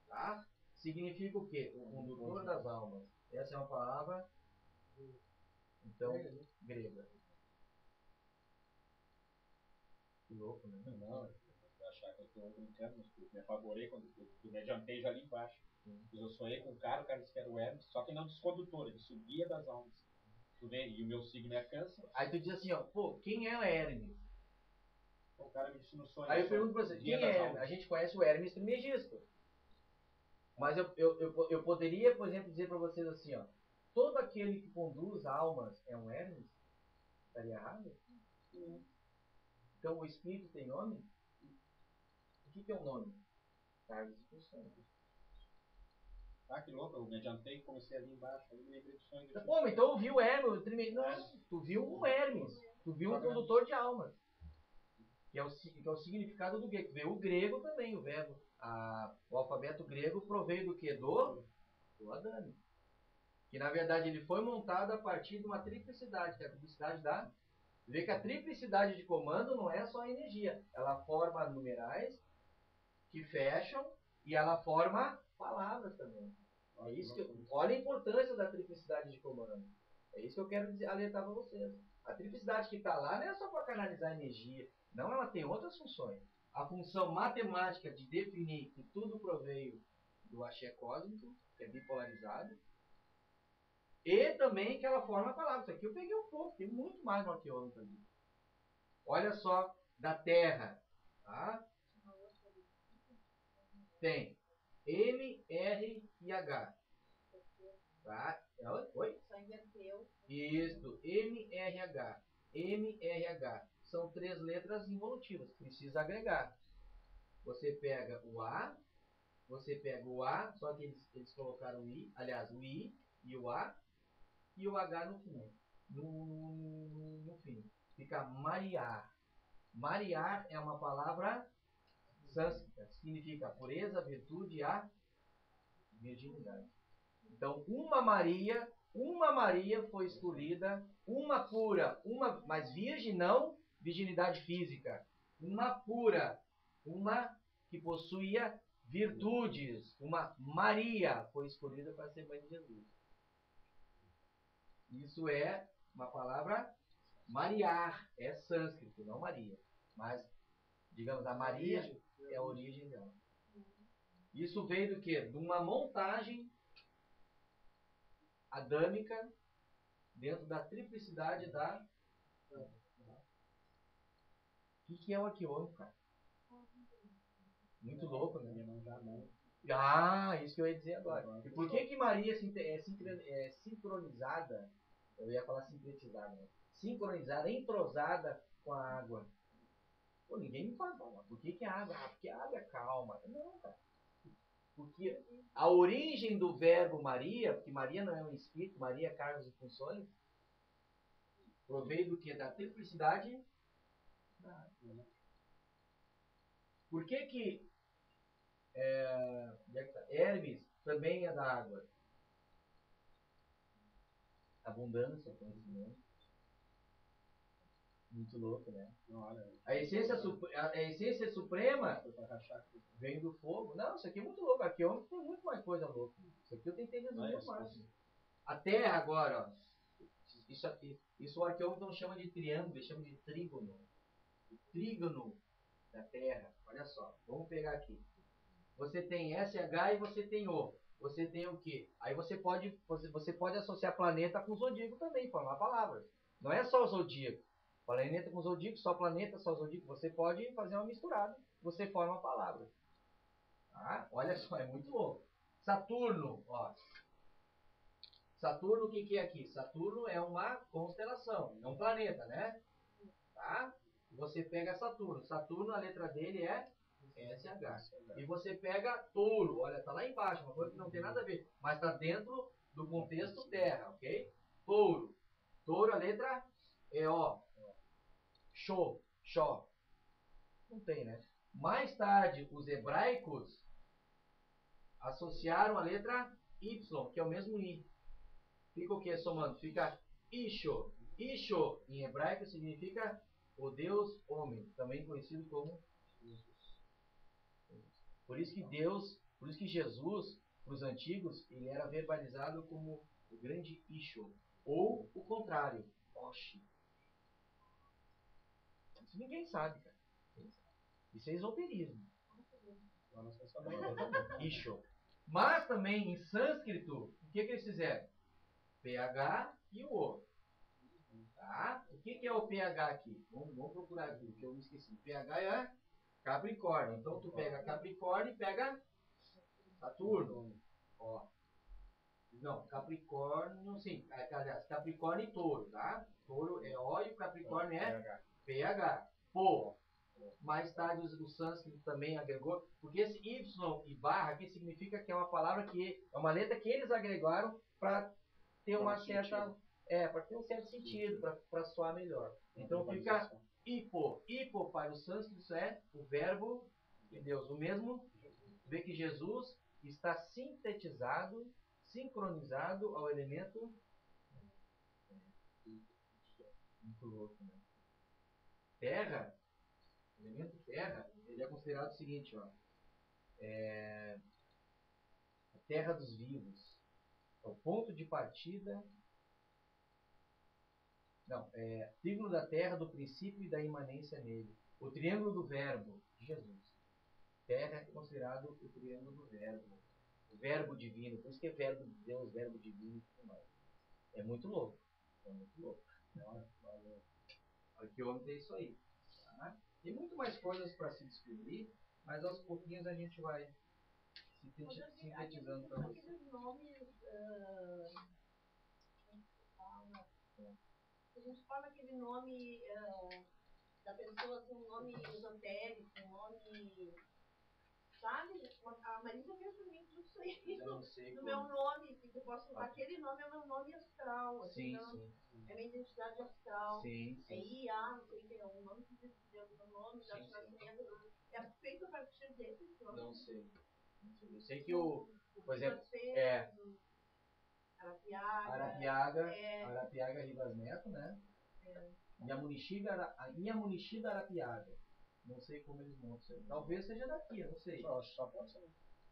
A: Tá? Significa o quê? O condutor das almas. Essa é uma palavra, então, grega. Que louco, né?
F: Não, eu achar que eu estou brincando, mas eu me apavorei quando eu me adiantei já ali embaixo. Eu sonhei com o cara disse que era o Hermes, só que não descondutor, ele subia das almas. Tu vê? E o meu signo é câncer.
A: Aí tu diz assim, ó, pô, quem é o Hermes?
F: O cara me disse no sonho.
A: Aí eu pergunto pra você, quem é Hermes? A gente conhece o Hermes Trismegisto. Mas eu poderia, por exemplo, dizer para vocês assim, ó, todo aquele que conduz almas é um Hermes? Estaria errado? Sim. Então o espírito tem nome? O que é um nome? Cargos e funções.
F: Ah, que louco, eu me adiantei e comecei ali embaixo, aí me lembrei do sonho.
A: Pô, mas então eu vi o Hermes, não, tu viu um Hermes, tu viu um condutor de almas. Que é o significado do grego. Veio o grego também, o verbo. O alfabeto grego proveio do que? Do adâmico. Que na verdade ele foi montado a partir de uma triplicidade, que é a triplicidade da... Vê que a triplicidade de comando não é só energia. Ela forma numerais que fecham e ela forma palavras também. É isso que olha a importância da triplicidade de comando. É isso que eu quero alertar para vocês. A triplicidade que está lá não é só para canalizar energia. Não, ela tem outras funções. A função matemática de definir que tudo proveio do axé cósmico, que é bipolarizado, e também que ela forma palavras. Isso aqui eu peguei um pouco, tem muito mais no arqueólogo ali. Olha só, da Terra. Tá? Tem M, R e H. Tá? Oi?
B: Só inverteu.
A: Isso, M, R, H. M, R, H. São 3 letras involutivas. Precisa agregar. Você pega o A, só que eles colocaram o I, aliás, o I e o A, e o H no fim. No fim. Fica Mariar. Mariar é uma palavra sânscrita. Significa pureza, virtude e a virgindade. Então, uma Maria foi escolhida, uma pura, mas virgem não virginidade física. Uma pura, uma que possuía virtudes. Uma Maria foi escolhida para ser mãe de Jesus. Isso é uma palavra Mariar, é sânscrito, não Maria. Mas, digamos, a Maria é a origem dela. Isso veio do quê? De uma montagem adâmica dentro da triplicidade da... O que é o Aquiônico, cara? Muito louco, né? Ah, isso que eu ia dizer agora. E por que Maria é sincronizada? Eu ia falar sincretizada, né? Sincronizada, entrosada com a água. Pô, ninguém me fala, por que a água? Ah, porque a água é calma. Não, cara. Porque a origem do verbo Maria, porque Maria não é um espírito, Maria é cargos e funções, proveio do que? Da triplicidade da água. Por que Hermes também é da água? Abundância, conhecimento. Muito louco, né? A essência suprema vem do fogo. Não, isso aqui é muito louco. Aqui tem muito mais coisa louca. Isso aqui eu tentei resumir o máximo. A Terra agora, ó. Isso o arqueólogo não chama de triângulo, ele chama de trígono. O trígono da Terra. Olha só, vamos pegar aqui. Você tem SH e você tem O. Você tem o quê? Aí você pode associar planeta com zodíaco também, formar palavras. Não é só o zodíaco. Planeta com zodíaco, só planeta, só zodíaco. Você pode fazer uma misturada. Você forma uma palavra. Tá? Olha só, é muito louco. Saturno, ó. Saturno, o que é aqui? Saturno é uma constelação, é um planeta, né? Tá? Você pega Saturno. Saturno, a letra dele é SH. E você pega Touro, olha, tá lá embaixo, uma coisa que não tem nada a ver, mas tá dentro do contexto Terra, ok? Touro. Touro, a letra é O. Xó. Não tem, né? Mais tarde, os hebraicos associaram a letra Y, que é o mesmo I. Fica o que somando? Fica Isho. Isho, em hebraico, significa o Deus homem, também conhecido como Jesus. Por isso que Jesus, para os antigos, ele era verbalizado como o grande Isho. Ou o contrário, Oshi. Isso ninguém sabe, cara. Isso é esoterismo. Isho. Mas também em sânscrito, o que eles fizeram? PH e o O. Tá? O que é o PH aqui? Vamos procurar aqui, que eu me esqueci. PH é Capricórnio. Então tu pega Capricórnio e pega Saturno. Ó. Não, Capricórnio, sim. Aliás, Capricórnio e Touro, tá? Touro é O e o Capricórnio é PH. Pô. Mais tarde o sânscrito também agregou, porque esse Y e barra aqui significa que é uma palavra que é uma letra que eles agregaram para ter uma certa para ter um certo sentido, para soar melhor. Então fica hipo. Hipo para o sânscrito é o verbo de Deus. O mesmo vê que Jesus está sintetizado, sincronizado ao elemento muito louco, né? Terra. O elemento terra, ele é considerado o seguinte, ó. A terra dos vivos. É o ponto de partida. Não, trígono da terra, do princípio e da imanência nele. O triângulo do verbo de Jesus. Terra é considerado o triângulo do verbo. O verbo divino. Por isso que é verbo de Deus, verbo divino e tudo mais. É muito louco. É muito louco. Aqui o homem tem isso aí. Tá? Tem muito mais coisas para se descobrir, mas aos pouquinhos a gente vai sintetizando para você.
B: Aqueles nomes, a gente fala aquele nome da pessoa, assim, um nome esotérico, um nome, sabe? A Marisa fez pra mim tudo isso aí.
A: Eu não sei
B: do meu nome, que eu posso, aquele nome é o meu nome astral. Assim,
A: sim.
B: É minha identidade astral.
A: Sim.
B: É IA, não sei o que, é o nome que Deus deu, o nome, da nascimento. É feito a partir desses nomes.
A: Não sei. Eu sei que por exemplo, Arapiaga Rivas Neto, né? Inhamunixida Arapiaga. Não sei como eles montam isso aí. Talvez seja daqui, eu não sei.
F: Só pode ser.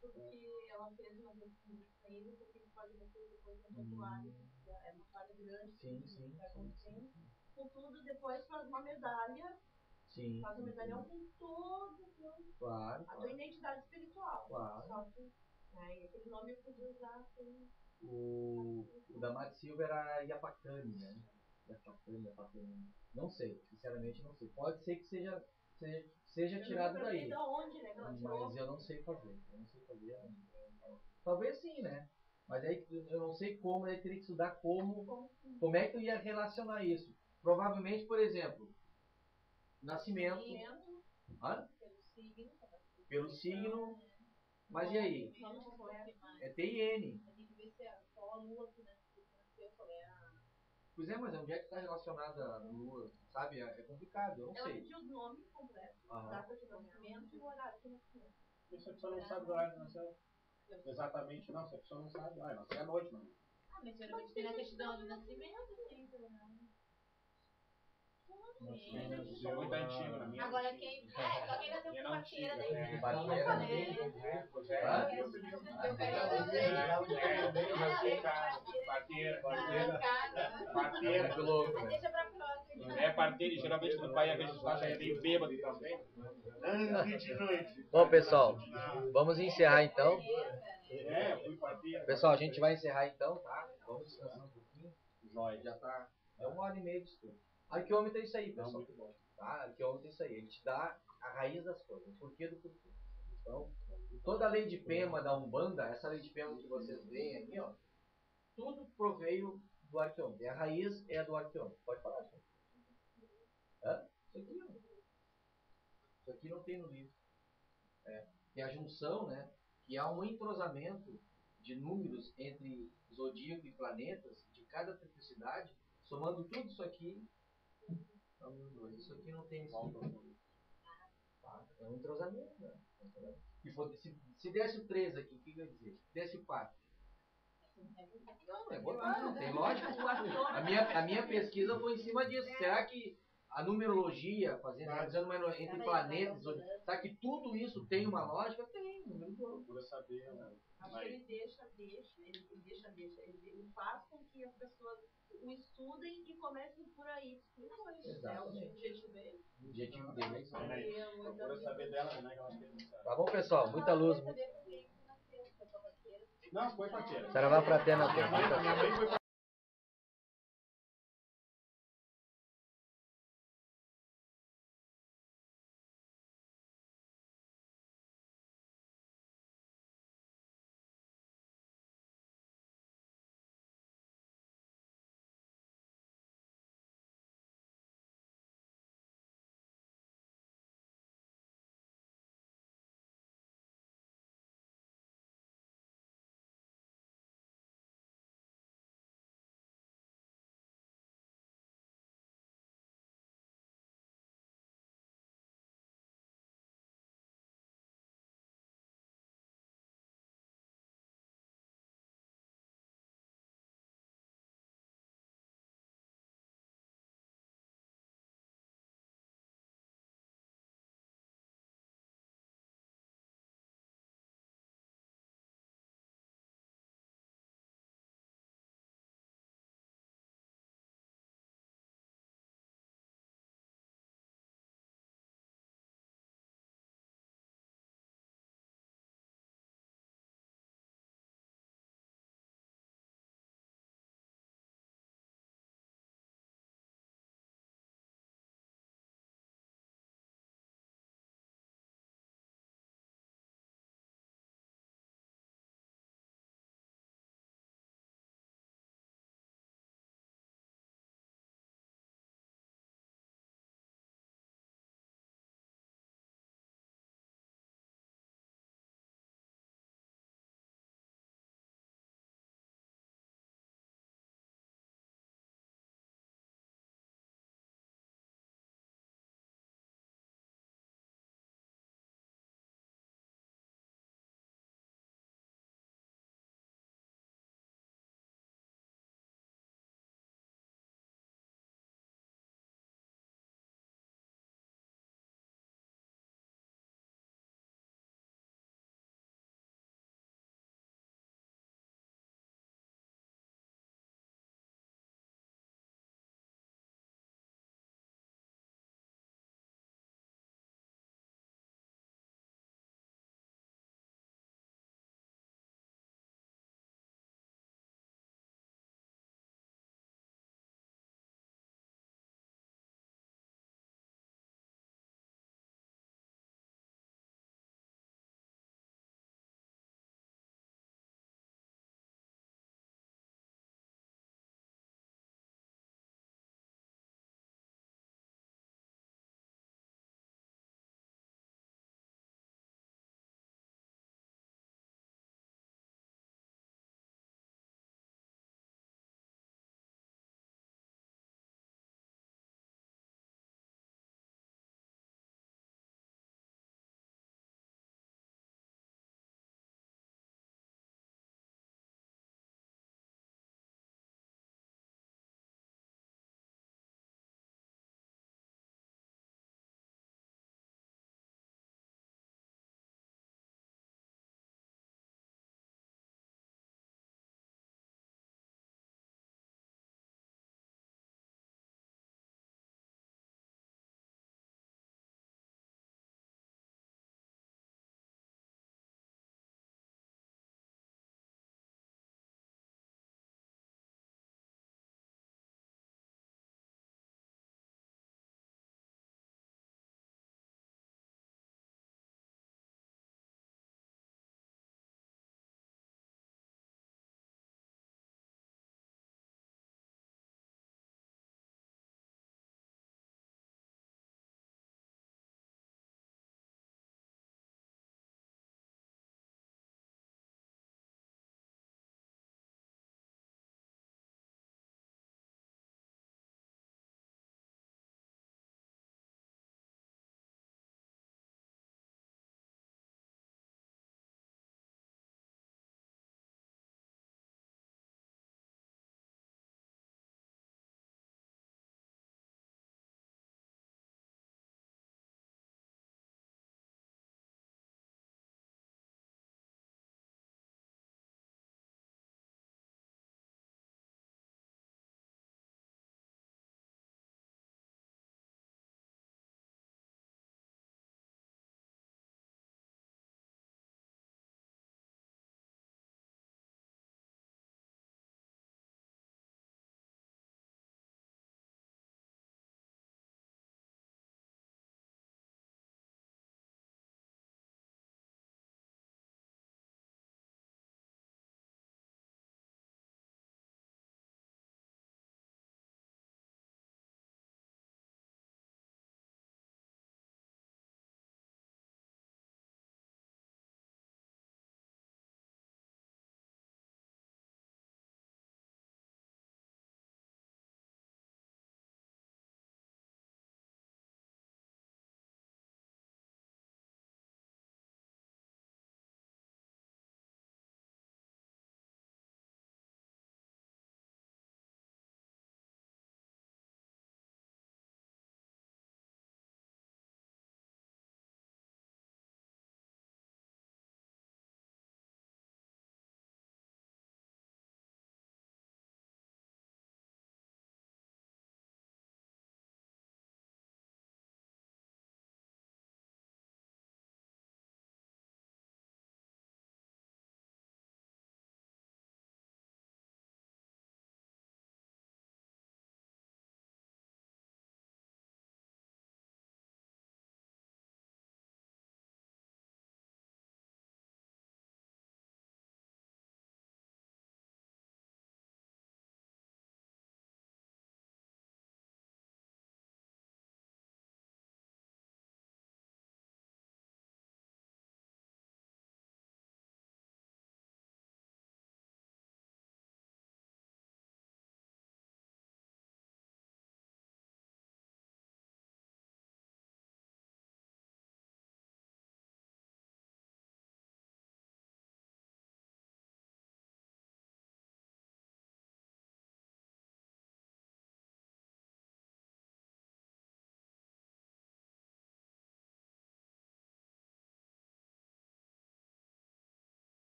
B: Porque ela fez uma pesquisa com ele, porque ele pode vocês depois no santuário. É uma falha grande.
A: Sim,
B: que
A: sim.
B: vai acontecendo. Contudo, depois faz uma medalha.
A: Sim.
B: Faz um medalhão com todo
A: Claro,
B: a tua identidade espiritual.
A: Claro.
B: Só que, né, aquele nome eu podia usar assim.
A: O da Mate Silva era Iapacani, né? Iapacani. Não sei, sinceramente não sei. Pode ser que seja tirado daí.
B: Da onde, né, que ela tirou.
A: Mas eu não sei fazer. Talvez sim, né? Mas aí eu não sei como, aí teria que estudar como é que eu ia relacionar isso. Provavelmente, por exemplo, nascimento. Hã? Pelo signo. Mas e aí? É TIN.
B: Tem que ver se é só a lua que nasceu, qual é a...
A: Pois é, mas onde é que está relacionada a lua? Sabe? É complicado, eu não
B: Ela
A: sei.
B: pediu o nome completo, data de nascimento e o horário de nascimento.
F: E se a pessoa não sabe o horário de nascimento? Exatamente, não. Se a pessoa não sabe, nasceu à noite, não.
B: Ah, mas geralmente tem na certidão de nascimento, sim, pelo menos.
F: Isso é muito antigo na minha.
B: Agora quem. Só quem nasceu com parteira daí.
F: Parteira.
A: Que louco, né?
B: Deixa pra próxima.
F: É parteira e geralmente quando o pai ia registrar já é meio bêbado também.
D: De noite.
A: Bom, pessoal, vamos encerrar então.
F: É, eu fui parteira.
A: Pessoal, a gente vai encerrar então, tá? Vamos descansar um pouquinho.
F: Jóia.
A: Já tá. É 1h30 de estudo. Arqueômetro é isso aí, pessoal.
F: Muito bom.
A: Tá? Arqueômetro é isso aí. Ele te dá a raiz das coisas, o porquê do porquê. Então, toda a lei de Pema da Umbanda, essa lei de Pema que vocês veem aí, ó, tudo proveio do arqueômetro. E a raiz é a do arqueômetro. Pode falar, gente. Isso aqui, ó. Isso aqui não tem no livro. Tem a junção, né? Que há um entrosamento de números entre zodíaco e planetas de cada triplicidade, somando tudo isso aqui. Isso aqui não tem esse livro. Tá? É um entrosamento, né? Se desse o 3 aqui, o que eu ia dizer? Se desse o 4. Não é botar, não tem lógica. A minha pesquisa foi em cima disso. Será que a numerologia, fazendo entre planetas, será que tudo isso tem uma lógica? Tem,
F: Procura saber, né?
B: Acho que ele ele faz com que as pessoas o estudem e comecem por aí. É o objetivo dele.
A: O objetivo dele é isso.
F: Procura saber dela, né? Que ela fez.
A: Tá bom, pessoal? Muita luz.
F: Não, foi parteira.
A: Saravá Fratena.
F: Minha mãe foi